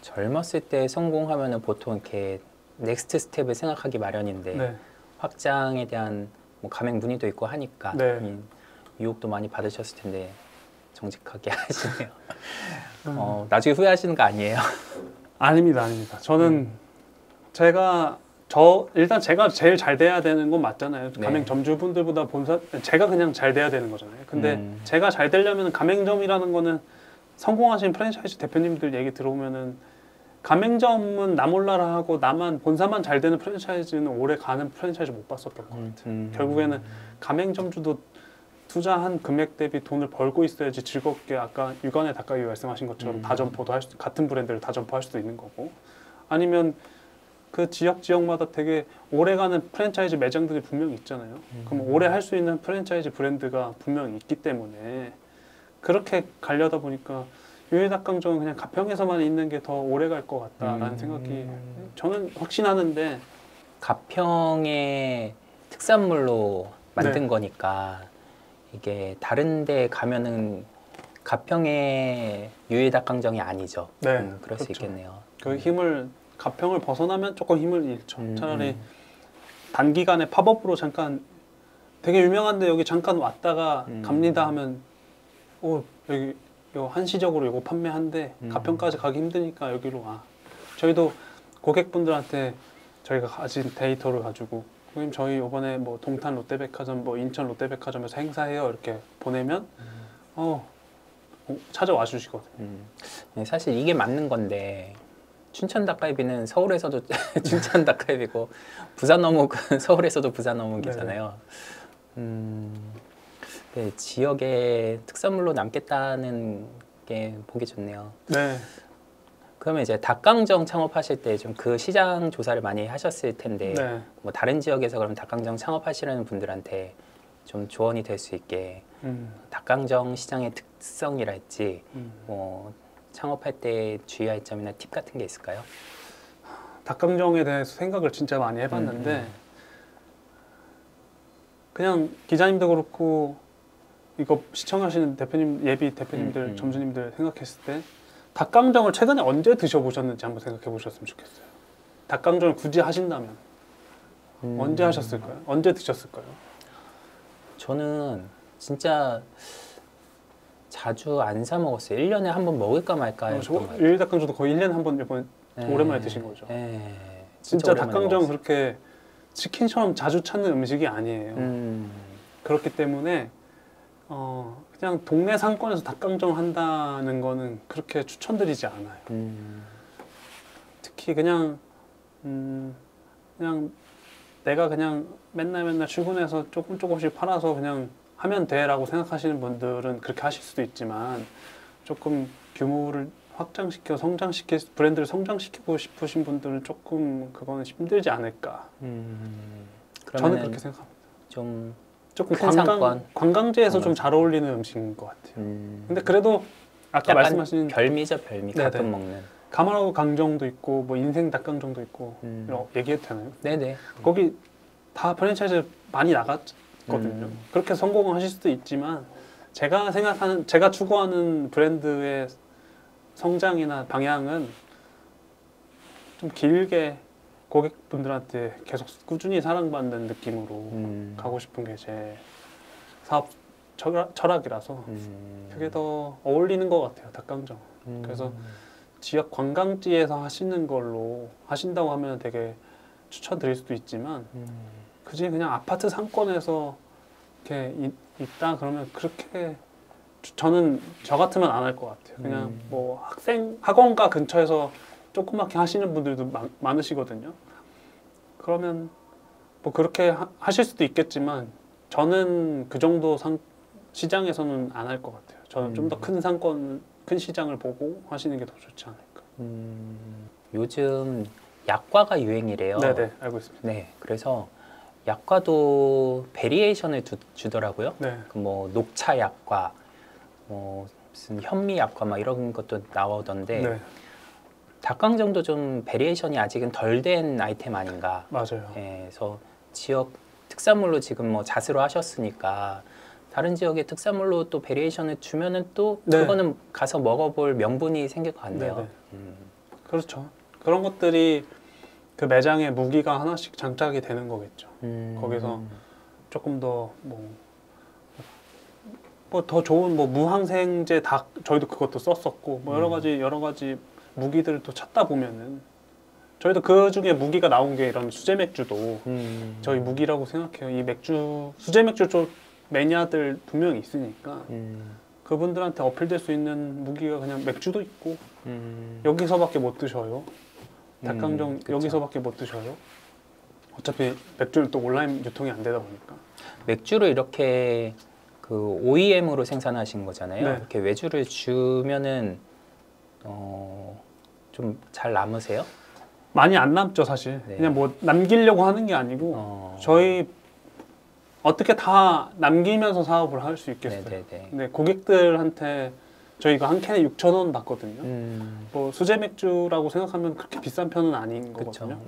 젊었을 때 성공하면은 보통 이렇게 넥스트 스텝을 생각하기 마련인데 네. 확장에 대한 뭐 가맹 문의도 있고 하니까 네. 유혹도 많이 받으셨을 텐데 정직하게 하시네요. 나중에 후회하시는 거 아니에요? 아닙니다. 저는 일단 제가 제일 잘 돼야 되는 건 맞잖아요. 네. 가맹점주분들보다 제가 그냥 잘 돼야 되는 거잖아요. 근데 제가 잘 되려면 가맹점이라는 거는 성공하신 프랜차이즈 대표님들 얘기 들어보면은 가맹점은 나 몰라라 하고 본사만 잘 되는 프랜차이즈는 오래 가는 프랜차이즈 못 봤었던 것 같아요. 결국에는 가맹점주도 투자한 금액 대비 돈을 벌고 있어야지 즐겁게 아까 육안의 닭가기 말씀하신 것처럼 다점포도 같은 브랜드를 다점포할 수도 있는 거고 아니면 그 지역마다 되게 오래가는 프랜차이즈 매장들이 분명히 있잖아요. 그럼 오래 할 수 있는 프랜차이즈 브랜드가 분명히 있기 때문에 그렇게 가려다 보니까 유일닭강정은 그냥 가평에서만 있는 게 더 오래 갈 것 같다라는 생각이 저는 확신하는데 가평의 특산물로 만든 네. 거니까 이게 다른 데 가면은 가평의 유일닭강정이 아니죠. 네, 그럴 수 그렇죠. 있겠네요. 그 힘을 가평을 벗어나면 조금 힘을 잃죠. 차라리 단기간에 팝업으로 잠깐 되게 유명한데 여기 잠깐 왔다가 갑니다 하면 여기 한시적으로 이거 판매한데 가평까지 가기 힘드니까 여기로 와. 저희도 고객분들한테 저희가 가진 데이터를 가지고 고객님 저희 이번에 뭐 동탄 롯데백화점, 뭐 인천 롯데백화점에서 행사해요 이렇게 보내면 찾아와 주시거든요. 네, 사실 이게 맞는 건데 춘천 닭갈비는 서울에서도 춘천 닭갈비고 부산 어묵은 서울에서도 부산 어묵이잖아요. 네, 지역의 특산물로 남겠다는 게 보기 좋네요. 네. 그러면 이제 닭강정 창업하실 때 좀 그 시장 조사를 많이 하셨을 텐데 네. 뭐 다른 지역에서 그럼 닭강정 창업하시려는 분들한테 좀 조언이 될 수 있게 닭강정 시장의 특성이랄지 뭐 창업할 때 주의할 점이나 팁 같은 게 있을까요? 닭강정에 대해서 생각을 진짜 많이 해봤는데 그냥 기자님도 그렇고 이거 시청하시는 대표님, 예비 대표님들, 점주님들 생각했을 때 닭강정을 최근에 언제 드셔보셨는지 한번 생각해 보셨으면 좋겠어요. 닭강정을 굳이 하신다면 언제 하셨을까요? 언제 드셨을까요? 저는 진짜 자주 안 사 먹었어요. 1년에 한 번 먹을까 말까 했던 것 같아요. 요일 닭강정도 거의 1년에 한 번 이번 오랜만에 드신 거죠. 진짜 닭강정 그렇게 치킨처럼 자주 찾는 음식이 아니에요. 그렇기 때문에 그냥 동네 상권에서 닭강정 한다는 거는 그렇게 추천드리지 않아요. 특히 그냥 내가 그냥 맨날 출근해서 조금씩 팔아서 그냥 하면 돼라고 생각하시는 분들은 그렇게 하실 수도 있지만 조금 규모를 확장시켜 브랜드를 성장시키고 싶으신 분들은 조금 그거는 힘들지 않을까. 저는 그렇게 생각합니다. 조금 관광지에서 좀 잘 어울리는 음식인 것 같아요. 근데 그래도 아까 말씀하신 별미죠, 별미. 가끔 먹는. 가마라고 강정도 있고 뭐 인생 닭강정도 있고 얘기해도 되나요? 네네. 거기 다 프랜차이즈 많이 나갔거든요. 그렇게 성공하실 수도 있지만 제가 추구하는 브랜드의 성장이나 방향은 좀 길게 고객분들한테 계속 꾸준히 사랑받는 느낌으로 가고 싶은 게 제 사업 철학이라서 그게 더 어울리는 것 같아요, 닭강정. 그래서 지역 관광지에서 하시는 걸로 하신다고 하면 되게 추천드릴 수도 있지만 그지 그냥 아파트 상권에서 이렇게 있다 그러면 그렇게 저는 저 같으면 안 할 것 같아요. 그냥 뭐 학원가 근처에서 조그맣게 하시는 분들도 많으시거든요. 그러면 뭐 그렇게 하실 수도 있겠지만 저는 그 정도 시장에서는 안 할 것 같아요. 저는 좀 더 큰 상권, 큰 시장을 보고 하시는 게 더 좋지 않을까. 요즘 약과가 유행이래요. 네네, 알고 있습니다. 네, 그래서 약과도 베리에이션을 주더라고요. 네. 뭐 녹차 약과, 뭐 무슨 현미 약과 막 이런 것도 나오던데 네. 닭강정도 좀 베리에이션이 아직은 덜 된 아이템 아닌가. 맞아요. 그래서 지역 특산물로 지금 뭐 잣으로 하셨으니까 다른 지역의 특산물로 또 베리에이션을 주면은 또 그거는 가서 먹어볼 명분이 생길 것 같네요. 그렇죠. 그런 것들이 그 매장에 무기가 하나씩 장착이 되는 거겠죠. 거기서 조금 더 뭐 더 좋은 뭐 무항생제 닭 저희도 그것도 썼었고 뭐 여러 가지 무기들을 또 찾다 보면은 저희도 그 중에 무기가 나온 게 이런 수제 맥주도 저희 무기라고 생각해요. 이 맥주 수제 맥주 쪽 매니아들 분명히 있으니까 그분들한테 어필될 수 있는 무기가 그냥 맥주도 있고 여기서밖에 못 드셔요. 닭강정 여기서밖에 못 드셔요. 어차피 맥주는 또 온라인 유통이 안 되다 보니까 맥주를 이렇게 그 OEM으로 생산하신 거잖아요. 네. 이렇게 외주를 주면은 좀 잘 남으세요? 많이 안 남죠 사실. 네. 그냥 뭐 남기려고 하는 게 아니고 저희 어떻게 다 남기면서 사업을 할 수 있겠어요. 네네네. 근데 고객들한테 저희가 한 캔에 6,000원 받거든요. 뭐 수제 맥주라고 생각하면 그렇게 비싼 편은 아닌 거거든요.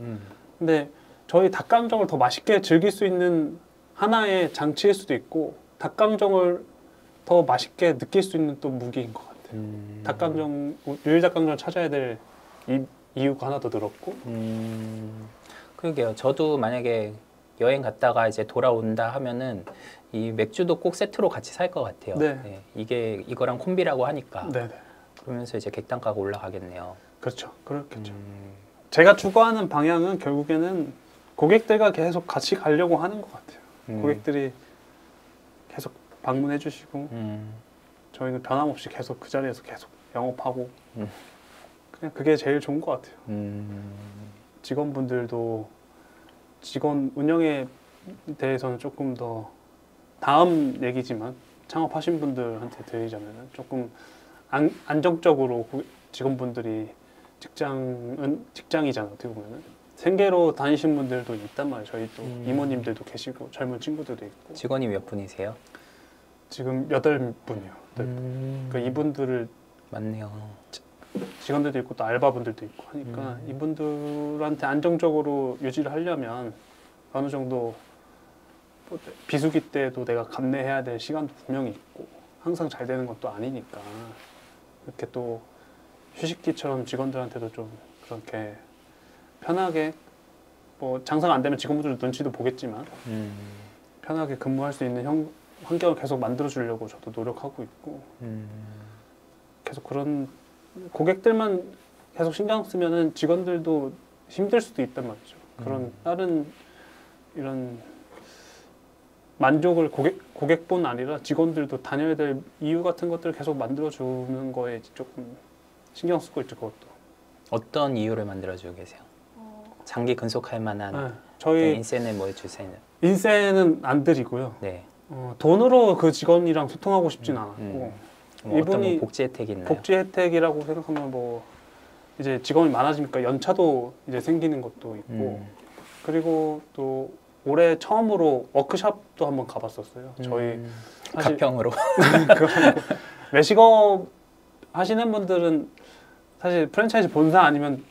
근데 저희 닭강정을 더 맛있게 즐길 수 있는 하나의 장치일 수도 있고 닭강정을 더 맛있게 느낄 수 있는 또 무기인 것 같아요. 닭강정, 유일 닭강정을 찾아야 될 이유가 하나 더 늘었고. 그러게요. 저도 만약에 여행 갔다가 이제 돌아온다 하면은 이 맥주도 꼭 세트로 같이 살 것 같아요. 네. 네. 이게 이거랑 콤비라고 하니까. 네네. 그러면서 이제 객단가가 올라가겠네요. 그렇죠. 그렇겠죠. 제가 추구하는 방향은 결국에는 고객들과 계속 같이 가려고 하는 것 같아요. 고객들이 계속 방문해 주시고 저희는 변함없이 계속 그 자리에서 계속 영업하고 그냥 그게 제일 좋은 것 같아요. 직원분들도 직원 운영에 대해서는 조금 더 다음 얘기지만 창업하신 분들한테 드리자면 조금 안정적으로 직원분들이 직장이잖아 어떻게 보면은 생계로 다니신 분들도 있단 말이에요. 저희 또 이모님들도 계시고 젊은 친구들도 있고. 직원이 몇 분이세요? 지금 8분이요. 그 이분들을 맞네요. 직원들도 있고 또 알바분들도 있고 하니까 이분들한테 안정적으로 유지를 하려면 어느 정도 뭐 비수기 때도 내가 감내해야 될 시간도 분명히 있고 항상 잘 되는 것도 아니니까 이렇게 또 휴식기처럼 직원들한테도 좀 그렇게 편하게 뭐 장사가 안 되면 직원분들 눈치도 보겠지만 편하게 근무할 수 있는 환경을 계속 만들어 주려고 저도 노력하고 있고 계속 그런 고객들만 계속 신경 쓰면은 직원들도 힘들 수도 있단 말이죠. 그런 다른 이런 만족을 고객뿐 아니라 직원들도 다녀야 될 이유 같은 것들을 계속 만들어 주는 거에 조금 신경 쓰고 있죠. 그것도. 어떤 이유를 만들어주고 계세요? 장기 근속할 만한 네, 저희 인센을 뭐 주세요? 인센은 안 드리고요. 네. 돈으로 그 직원이랑 소통하고 싶진 않았고 뭐 어떤 뭐 복지 혜택이 있나요? 복지 혜택이라고 생각하면 뭐 이제 직원이 많아지니까 연차도 이제 생기는 것도 있고 그리고 또 올해 처음으로 워크숍도 한번 가봤었어요. 저희 사실 가평으로 외식업 하시는 분들은 사실 프랜차이즈 본사 아니면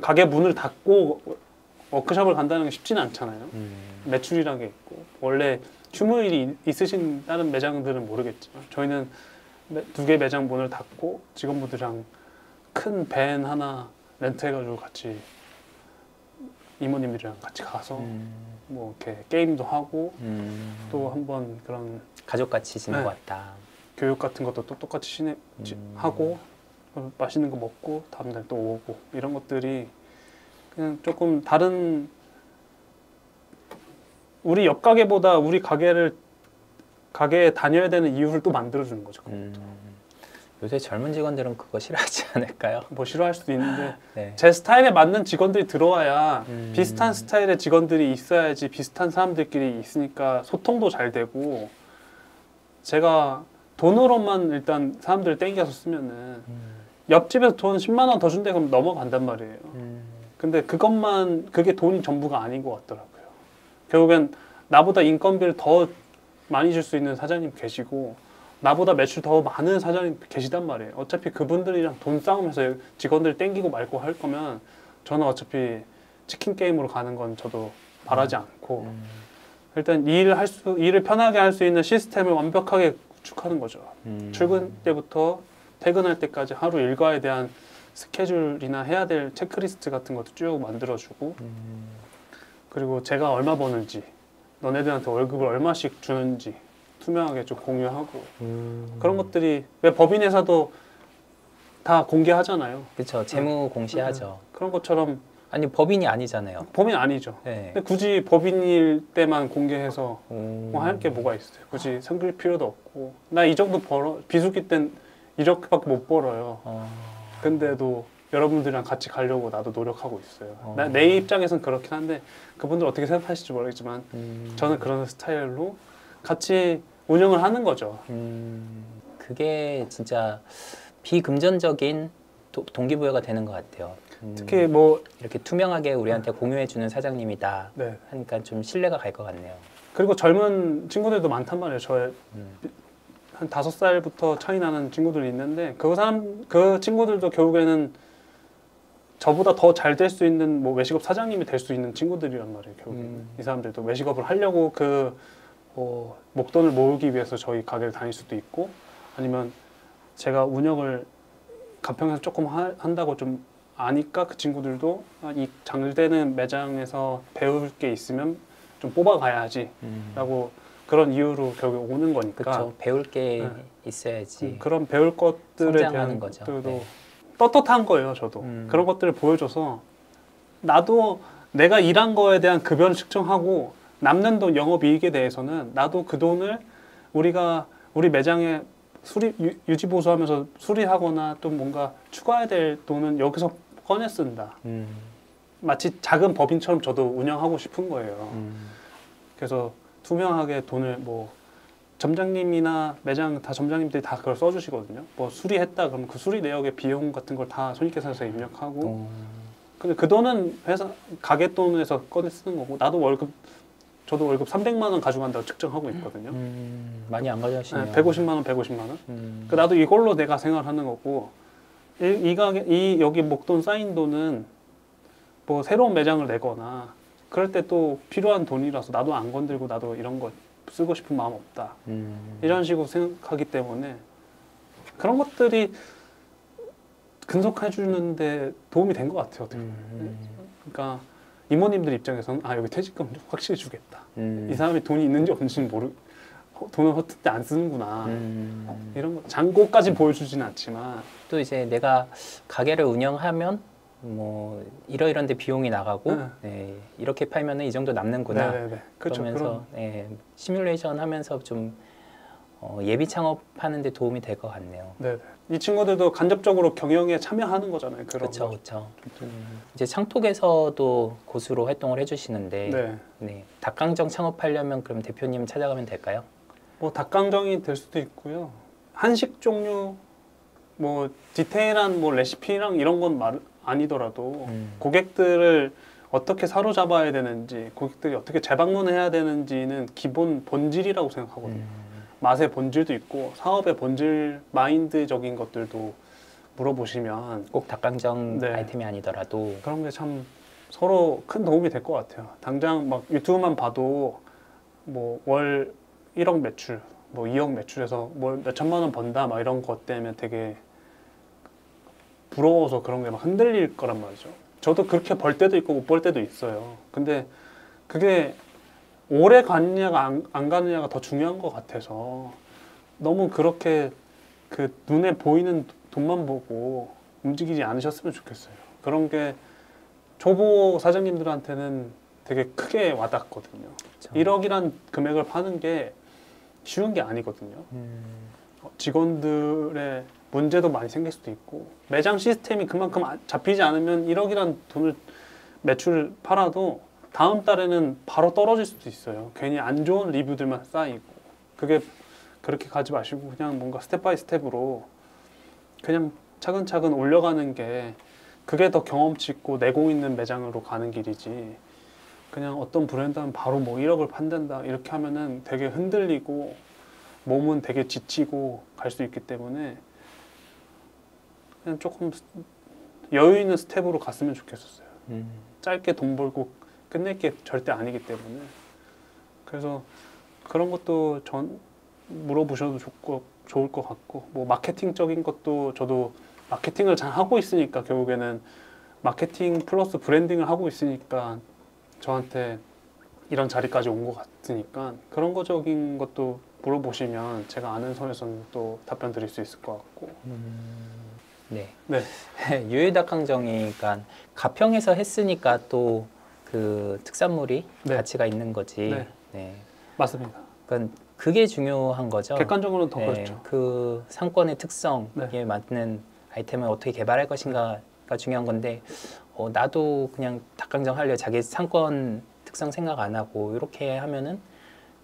가게 문을 닫고 워크숍을 간다는 게 쉽지는 않잖아요. 매출이라는 게 있고 원래 휴무일이 있으신 다른 매장들은 모르겠지만 저희는 2개 매장 문을 닫고 직원분들이랑 큰 밴 하나 렌트해가지고 같이 이모님들이랑 같이 가서 뭐 이렇게 게임도 하고 또 한번 그런 가족같이 지내고 네. 왔다. 교육 같은 것도 또 똑같이 하고 맛있는 거 먹고 다음날 또 오고 이런 것들이 그냥 조금 다른 우리 옆 가게보다 우리 가게에 다녀야 되는 이유를 또 만들어주는 거죠. 요새 젊은 직원들은 그거 싫어하지 않을까요? 뭐 싫어할 수도 있는데 네. 제 스타일에 맞는 직원들이 들어와야 비슷한 스타일의 직원들이 있어야지 비슷한 사람들끼리 있으니까 소통도 잘 되고 제가 돈으로만 일단 사람들을 땡겨서 쓰면은 옆집에서 돈 10만 원 더 준대 그럼 넘어간단 말이에요. 근데 그게 돈이 전부가 아닌 것 같더라고요. 결국엔 나보다 인건비를 더 많이 줄 수 있는 사장님 계시고 나보다 매출 더 많은 사장님 계시단 말이에요. 어차피 그분들이랑 돈 싸움해서 직원들 땡기고 말고 할 거면 저는 어차피 치킨 게임으로 가는 건 저도 바라지 않고 일단 일을 편하게 할 수 있는 시스템을 완벽하게 구축하는 거죠. 출근 때부터 퇴근할 때까지 하루 일과에 대한 스케줄이나 해야 될 체크리스트 같은 것도 쭉 만들어주고 그리고 제가 얼마 버는지 너네들한테 월급을 얼마씩 주는지 투명하게 좀 공유하고 그런 것들이 왜 법인회사도 다 공개하잖아요. 그렇죠. 재무 공시하죠. 그런 것처럼 아니 법인이 아니잖아요. 법인 아니죠. 네. 근데 굳이 법인일 때만 공개해서 뭐 할 게 뭐가 있어요. 굳이 숨길 필요도 없고 나 이 정도 비수기 땐 이렇게밖에 못 벌어요. 근데도 여러분들이랑 같이 가려고 나도 노력하고 있어요. 내 입장에선 그렇긴 한데 그분들 어떻게 생각하실지 모르겠지만 저는 그런 스타일로 같이 운영을 하는 거죠. 그게 진짜 비금전적인 동기부여가 되는 것 같아요. 특히 뭐 이렇게 투명하게 우리한테 공유해주는 사장님이다 네. 하니까 좀 신뢰가 갈 것 같네요. 그리고 젊은 친구들도 많단 말이에요. 저의 한 5살부터 차이 나는 친구들이 있는데 그 친구들도 결국에는 저보다 더 잘 될 수 있는 뭐 외식업 사장님이 될 수 있는 친구들이란 말이에요. 결국에는 이 사람들도 외식업을 하려고 목돈을 모으기 위해서 저희 가게를 다닐 수도 있고 아니면 제가 운영을 가평에서 조금 한다고 좀 아니까 그 친구들도 이 장되는 매장에서 배울 게 있으면 좀 뽑아가야지 라고 그런 이유로 결국 오는 거니까 그렇죠. 배울 게 있어야지. 그런 배울 것들에 성장하는 대한 거죠. 것들도 네. 떳떳한 거예요. 저도 그런 것들을 보여줘서 나도 내가 일한 거에 대한 급여를 측정하고 남는 돈 영업이익에 대해서는 나도 그 돈을 우리 매장에 유지 보수하면서 수리하거나 또 뭔가 추가해야 될 돈은 여기서 꺼내 쓴다. 마치 작은 법인처럼 저도 운영하고 싶은 거예요. 그래서 투명하게 돈을 뭐 점장님이나 매장 다 점장님들이 다 그걸 써주시거든요. 뭐 수리했다 그러면 그 수리 내역의 비용 같은 걸 다 손익계산서에 입력하고. 근데 그 돈은 회사 가게 돈에서 꺼내 쓰는 거고 저도 월급 300만 원 가져간다고 측정하고 있거든요. 많이 안 가져가시네요. 150만 원, 150만 원. 그 나도 이걸로 내가 생활하는 거고 여기 목돈 쌓인 돈은 뭐 새로운 매장을 내거나 그럴 때 또 필요한 돈이라서 나도 안 건들고 나도 이런 거 쓰고 싶은 마음 없다. 이런 식으로 생각하기 때문에 그런 것들이 근속해 주는데 도움이 된 것 같아요. 어떻게 보면. 그러니까 이모님들 입장에서는 여기 퇴직금 확실히 주겠다. 이 사람이 돈이 있는지 없는지는 돈을 허튼 때 안 쓰는구나. 이런 거 잔고까지 보여주지는 않지만 또 이제 내가 가게를 운영하면 뭐 이러이런 데 비용이 나가고 네, 이렇게 팔면은 이 정도 남는구나. 그렇죠. 그러면서 시뮬레이션 하면서 좀 예비 창업하는 데 도움이 될 것 같네요. 이 친구들도 간접적으로 경영에 참여하는 거잖아요. 그렇죠. 이제 창톡에서도 고수로 활동을 해주시는데 닭강정 창업하려면 그럼 대표님 찾아가면 될까요? 뭐 닭강정이 될 수도 있고요. 한식 종류 뭐 디테일한 뭐 레시피랑 이런 건 아니더라도 고객들을 어떻게 사로잡아야 되는지, 고객들이 어떻게 재방문해야 되는지는 기본 본질이라고 생각하거든요. 맛의 본질도 있고 사업의 본질, 마인드적인 것들도 물어보시면 꼭 닭강정 아이템이 아니더라도 그런 게 참 서로 큰 도움이 될 것 같아요. 당장 막 유튜브만 봐도 뭐 월 1억 매출, 뭐 2억 매출에서 월 몇천만 원 번다 막 이런 것 때문에 되게 부러워서 그런 게 막 흔들릴 거란 말이죠. 저도 그렇게 벌 때도 있고 못 벌 때도 있어요. 근데 그게 오래 가느냐가 안 가느냐가 더 중요한 것 같아서 너무 그렇게 그 눈에 보이는 돈만 보고 움직이지 않으셨으면 좋겠어요. 그런 게 초보 사장님들한테는 되게 크게 와닿거든요. 그렇죠. 1억이란 금액을 파는 게 쉬운 게 아니거든요. 직원들의 문제도 많이 생길 수도 있고 매장 시스템이 그만큼 잡히지 않으면 1억이란 돈을 매출 팔아도 다음 달에는 바로 떨어질 수도 있어요. 괜히 안 좋은 리뷰들만 쌓이고 그게 그렇게 가지 마시고 그냥 뭔가 스텝 바이 스텝으로 그냥 차근차근 올려가는 게 그게 더 경험치 있고 내공 있는 매장으로 가는 길이지 그냥 어떤 브랜드는 바로 뭐 1억을 판단다 이렇게 하면은 되게 흔들리고 몸은 되게 지치고 갈 수 있기 때문에 그냥 조금 여유 있는 스텝으로 갔으면 좋겠었어요. 짧게 돈 벌고 끝낼 게 절대 아니기 때문에 그래서 그런 것도 물어보셔도 좋을 것 같고 뭐 마케팅적인 것도 저도 마케팅을 잘 하고 있으니까 결국에는 마케팅 플러스 브랜딩을 하고 있으니까 저한테 이런 자리까지 온 것 같으니까 그런 거적인 것도 물어보시면 제가 아는 선에서는 또 답변 드릴 수 있을 것 같고 네. 유일닭강정이 그러니까 가평에서 했으니까 또 그 특산물이 가치가 있는 거지. 맞습니다. 그러니까 그게 중요한 거죠. 객관적으로는 더 그렇죠. 그 상권의 특성에 맞는 아이템을 어떻게 개발할 것인가가 중요한 건데 나도 그냥 닭강정 하려 자기 상권 특성 생각 안 하고 이렇게 하면은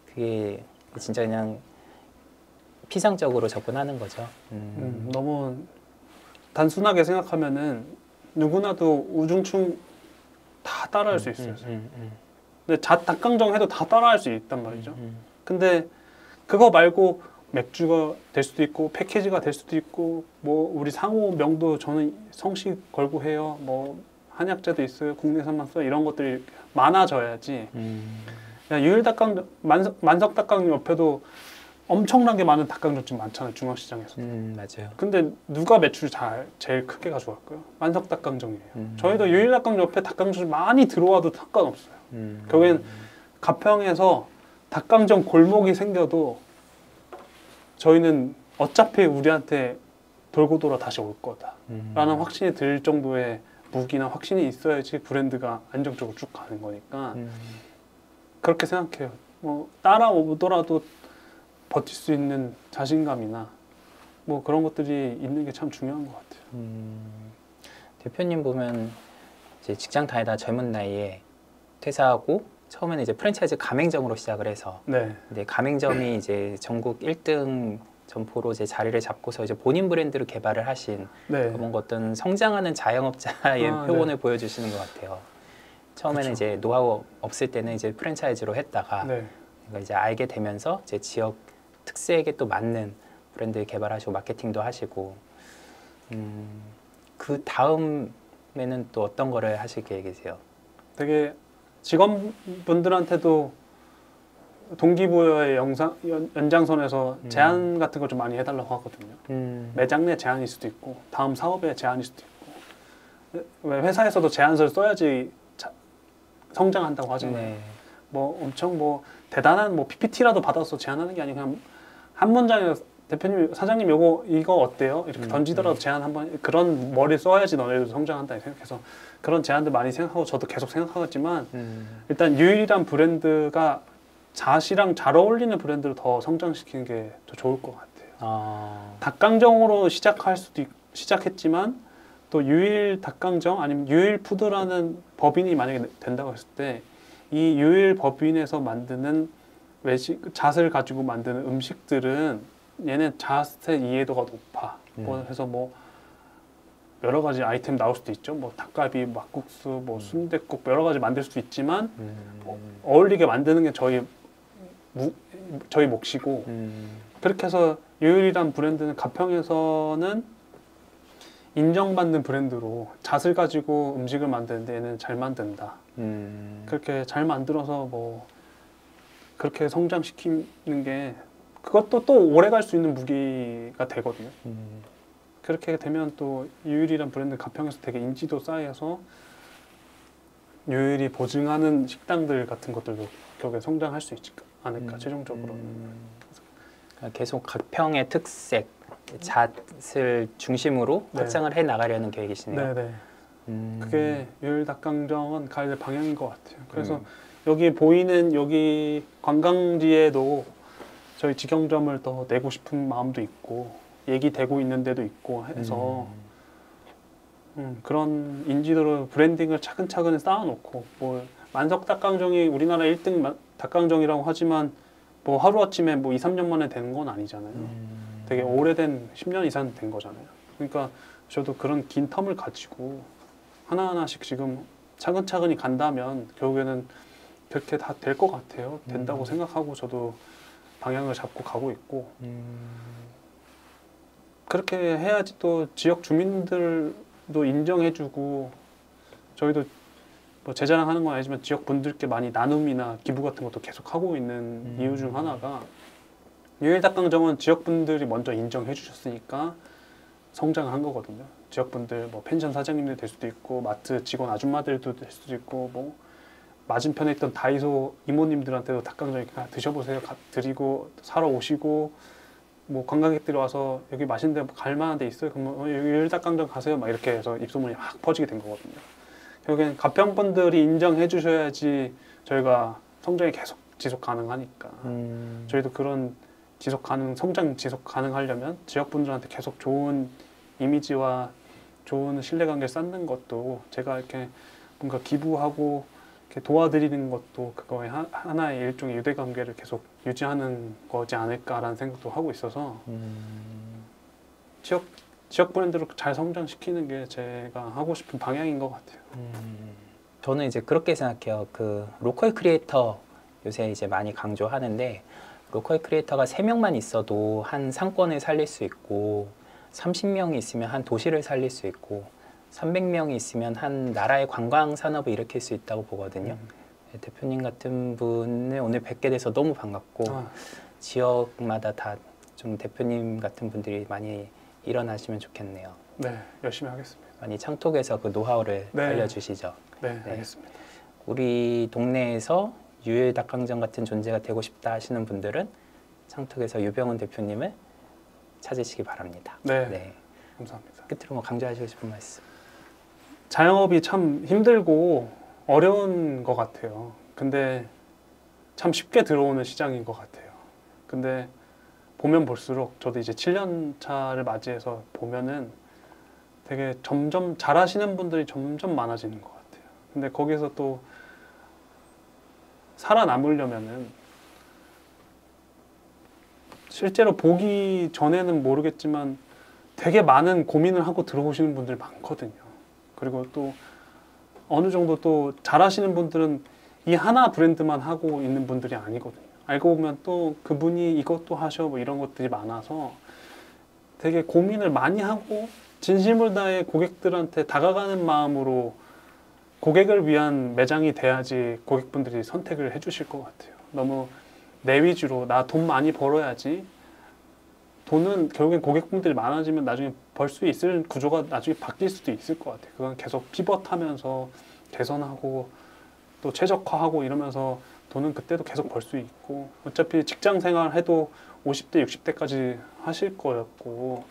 그게 진짜 그냥 피상적으로 접근하는 거죠. 너무 단순하게 생각하면은 누구나도 우중충 다 따라할 수 있어요. 근데 닭강정 해도 다 따라할 수 있단 말이죠. 근데 그거 말고 맥주가 될 수도 있고 패키지가 될 수도 있고 뭐 우리 상호명도 저는 성씨 걸고 해요. 뭐 한약재도 있어요. 국내산만 써요. 이런 것들이 많아져야지. 유일닭강정, 만석닭강정 옆에도 엄청나게 많은 닭강정집 많잖아요. 중앙시장에서. 맞아요. 근데 누가 매출 제일 크게 가져갈까요? 만석닭강정이에요. 저희도 유일닭강정 옆에 닭강정이 많이 들어와도 상관없어요. 결국엔 가평에서 닭강정 골목이 생겨도 저희는 어차피 우리한테 돌고 돌아 다시 올 거다 라는 확신이 들 정도의 무기나 확신이 있어야지 브랜드가 안정적으로 쭉 가는 거니까 그렇게 생각해요. 뭐 따라오더라도 버틸 수 있는 자신감이나 뭐 그런 것들이 있는 게 참 중요한 것 같아요. 대표님 보면 이제 직장 다니다 젊은 나이에 퇴사하고 처음에는 이제 프랜차이즈 가맹점으로 시작을 해서 네. 근데 가맹점이 이제 전국 1등 점포로 이제 자리를 잡고서 이제 본인 브랜드를 개발을 하신 네. 뭔가 어떤 성장하는 자영업자의 표본을 네. 보여주시는 것 같아요. 처음에는 그쵸. 이제 노하우 없을 때는 이제 프랜차이즈로 했다가 네. 그러니까 이제 알게 되면서 이제 지역 특색에 또 맞는 브랜드 개발하시고 마케팅도 하시고 그 다음에는 또 어떤 거를 하실 계획이세요? 되게 직원분들한테도 동기부여의 연장선에서 제안 같은 걸 좀 많이 해달라고 하거든요. 매장 내 제안일 수도 있고 다음 사업의 제안일 수도 있고 왜 회사에서도 제안서를 써야지 성장한다고 하잖아요. 네. 뭐 엄청 뭐 대단한 뭐 PPT라도 받아서 제안하는 게 아니고 그냥 한 문장에 대표님, 사장님 이거 어때요? 이렇게 던지더라도 제안 한번 그런 머리 써야지 너네도 성장한다 생각해서 그런 제안들 많이 생각하고 저도 계속 생각하겠지만 일단 유일한 브랜드가 잣이랑 잘 어울리는 브랜드를 더 성장시키는 게 더 좋을 것 같아요. 닭강정으로 시작했지만 또 유일 닭강정 아니면 유일 푸드라는 법인이 만약에 된다고 했을 때 이 유일 법인에서 만드는 잣을 가지고 만드는 음식들은 얘는 잣의 이해도가 높아. 그래서 뭐 여러 가지 아이템 나올 수도 있죠. 뭐 닭갈비, 막국수, 뭐 순댓국 여러 가지 만들 수도 있지만 어울리게 만드는 게 저희 몫이고 그렇게 해서 유일한 브랜드는 가평에서는 인정받는 브랜드로 잣을 가지고 음식을 만드는데 얘는 잘 만든다. 그렇게 잘 만들어서 뭐 그렇게 성장시키는 게 그것도 또 오래 갈 수 있는 무기가 되거든요. 그렇게 되면 또 유일이란 브랜드 가평에서 되게 인지도 쌓여서 유일이 보증하는 식당들 같은 것들도 결국에 성장할 수 있지 않을까 최종적으로는. 그러니까 계속 가평의 특색, 잣을 중심으로 네. 확장을 해 나가려는 계획이시네요. 네네. 그게 유일 닭강정은 가야 될 방향인 것 같아요. 그래서 여기 보이는 여기 관광지에도 저희 직영점을 더 내고 싶은 마음도 있고 얘기되고 있는 데도 있고 해서 그런 인지도로 브랜딩을 차근차근 쌓아놓고 뭐 만석 닭강정이 우리나라 1등 닭강정이라고 하지만 뭐 하루아침에 뭐 2, 3년 만에 되는 건 아니잖아요. 되게 오래된 10년 이상 된 거잖아요. 그러니까 저도 그런 긴 텀을 가지고 하나하나씩 지금 차근차근히 간다면 결국에는 그렇게 다 될 것 같아요. 된다고 생각하고 저도 방향을 잡고 가고 있고 그렇게 해야지 또 지역 주민들도 인정해주고 저희도 뭐 제 자랑하는 건 아니지만 지역 분들께 많이 나눔이나 기부 같은 것도 계속 하고 있는 이유 중 하나가 유일 닭강정은 지역 분들이 먼저 인정해 주셨으니까 성장한 거거든요. 지역 분들 뭐 펜션 사장님들 될 수도 있고 마트 직원 아줌마들도 될 수도 있고 뭐 맞은편에 있던 다이소 이모님들한테도 닭강정 이렇게 드셔보세요 드리고 사러 오시고 뭐 관광객들이 와서 여기 맛있는 데 갈 만한 데 있어요? 그러면 여기 유일 닭강정 가세요 막 이렇게 해서 입소문이 확 퍼지게 된 거거든요. 결국엔 가평분들이 인정해 주셔야지 저희가 성장이 계속 지속 가능하니까 저희도 그런 성장 지속 가능하려면 지역분들한테 계속 좋은 이미지와 좋은 신뢰관계를 쌓는 것도 제가 이렇게 뭔가 기부하고 이렇게 도와드리는 것도 그거의 하나의 일종의 유대관계를 계속 유지하는 거지 않을까라는 생각도 하고 있어서 지역 브랜드를 잘 성장시키는 게 제가 하고 싶은 방향인 것 같아요. 저는 이제 그렇게 생각해요. 그 로컬 크리에이터 요새 이제 많이 강조하는데 로컬 크리에이터가 3명만 있어도 한 상권을 살릴 수 있고 30명이 있으면 한 도시를 살릴 수 있고 300명이 있으면 한 나라의 관광 산업을 일으킬 수 있다고 보거든요. 대표님 같은 분을 오늘 뵙게 돼서 너무 반갑고 지역마다 다 좀 대표님 같은 분들이 많이 일어나시면 좋겠네요. 네, 열심히 하겠습니다. 많이 창톡에서 그 노하우를 네. 알려주시죠. 네, 알겠습니다. 우리 동네에서 유일 닭강정 같은 존재가 되고 싶다 하시는 분들은 창톡에서 유병훈 대표님을 찾으시기 바랍니다. 네. 감사합니다. 끝으로 뭐 강조하시고 싶은 말씀. 자영업이 참 힘들고 어려운 것 같아요. 근데 참 쉽게 들어오는 시장인 것 같아요. 근데 보면 볼수록 저도 이제 7년 차를 맞이해서 보면은 되게 점점 잘하시는 분들이 점점 많아지는 것 같아요. 근데 거기서 또 살아남으려면은 실제로 보기 전에는 모르겠지만 되게 많은 고민을 하고 들어오시는 분들이 많거든요. 그리고 또 어느 정도 또 잘하시는 분들은 이 하나 브랜드만 하고 있는 분들이 아니거든요. 알고 보면 또 그분이 이것도 하셔 뭐 이런 것들이 많아서 되게 고민을 많이 하고 진심을 다해 고객들한테 다가가는 마음으로 고객을 위한 매장이 돼야지 고객분들이 선택을 해주실 것 같아요. 너무 내 위주로 나 돈 많이 벌어야지. 돈은 결국엔 고객분들이 많아지면 나중에 벌 수 있을 구조가 나중에 바뀔 수도 있을 것 같아요. 그건 계속 피벗하면서 개선하고 또 최적화하고 이러면서 돈은 그때도 계속 벌 수 있고 어차피 직장 생활 해도 50대, 60대까지 하실 거였고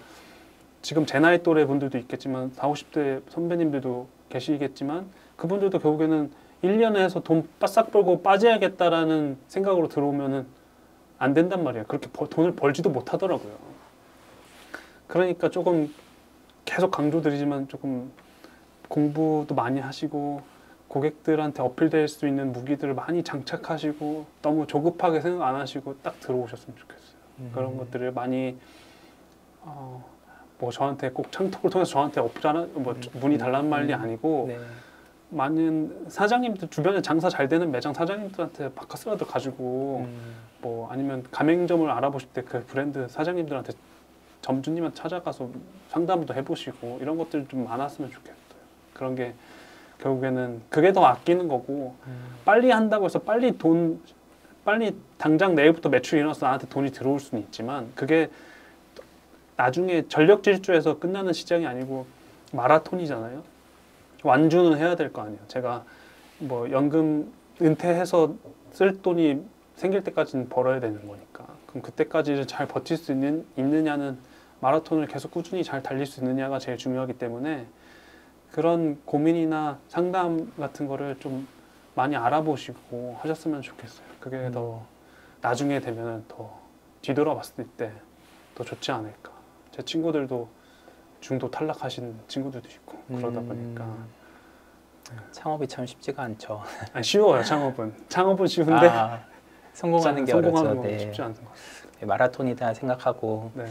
지금 제 나이 또래 분들도 있겠지만 40, 50대 선배님들도 계시겠지만 그분들도 결국에는 1년에 해서 돈 바싹 벌고 빠져야겠다라는 생각으로 들어오면은 안 된단 말이에요. 그렇게 돈을 벌지도 못하더라고요. 그러니까 조금 계속 강조드리지만 조금 공부도 많이 하시고 고객들한테 어필될 수 있는 무기들을 많이 장착하시고 너무 조급하게 생각 안 하시고 딱 들어오셨으면 좋겠어요. 그런 것들을 많이 뭐 저한테 꼭 창톡을 통해서 저한테 어필하는 뭐 문의 달라는 말이 아니고 네. 많은 사장님들 주변에 장사 잘 되는 매장 사장님들한테 바카스라도 가지고 뭐 아니면 가맹점을 알아보실 때 그 브랜드 사장님들한테 점주님한테 찾아가서 상담도 해보시고 이런 것들 좀 많았으면 좋겠어요. 그런 게 결국에는 그게 더 아끼는 거고 빨리 한다고 해서 빨리 당장 내일부터 매출이 일어나서 나한테 돈이 들어올 수는 있지만 그게 나중에 전력 질주에서 끝나는 시장이 아니고 마라톤이잖아요. 완주는 해야 될 거 아니에요. 제가 뭐 연금 은퇴해서 쓸 돈이 생길 때까지는 벌어야 되는 거니까. 그럼 그때까지 잘 버틸 수 있느냐는 마라톤을 계속 꾸준히 잘 달릴 수 있느냐가 제일 중요하기 때문에 그런 고민이나 상담 같은 거를 좀 많이 알아보시고 하셨으면 좋겠어요. 그게 더 나중에 되면 더 뒤돌아봤을 때 더 좋지 않을까. 제 친구들도 중도 탈락하신 친구들도 있고 그러다 보니까 창업이 참 쉽지가 않죠. 아니, 쉬워요. 창업은 쉬운데 성공하는 게 성공하는 어렵죠. 건 네. 쉽지 않은 것 같아요. 네, 마라톤이다 생각하고 네,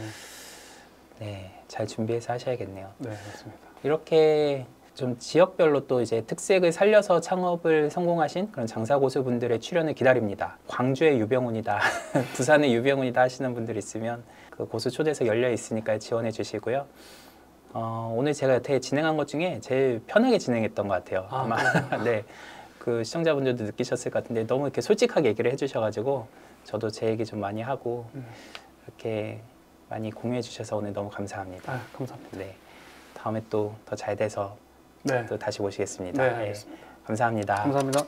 네, 잘 준비해서 하셔야겠네요. 네, 맞습니다. 이렇게 좀 지역별로 또 이제 특색을 살려서 창업을 성공하신 그런 장사 고수분들의 출연을 기다립니다. 광주의 유병훈이다, 부산의 유병훈이다 하시는 분들 있으면 그 고수 초대석 열려 있으니까 지원해 주시고요. 오늘 제가 여태 진행한 것 중에 제일 편하게 진행했던 것 같아요. 아마 네, 그 시청자분들도 느끼셨을 것 같은데 너무 이렇게 솔직하게 얘기를 해주셔가지고 저도 제 얘기 좀 많이 하고 이렇게 많이 공유해 주셔서 오늘 너무 감사합니다. 감사합니다. 네, 다음에 또 더 잘 돼서 네, 또 다시 모시겠습니다. 네, 네, 알겠습니다. 감사합니다. 감사합니다.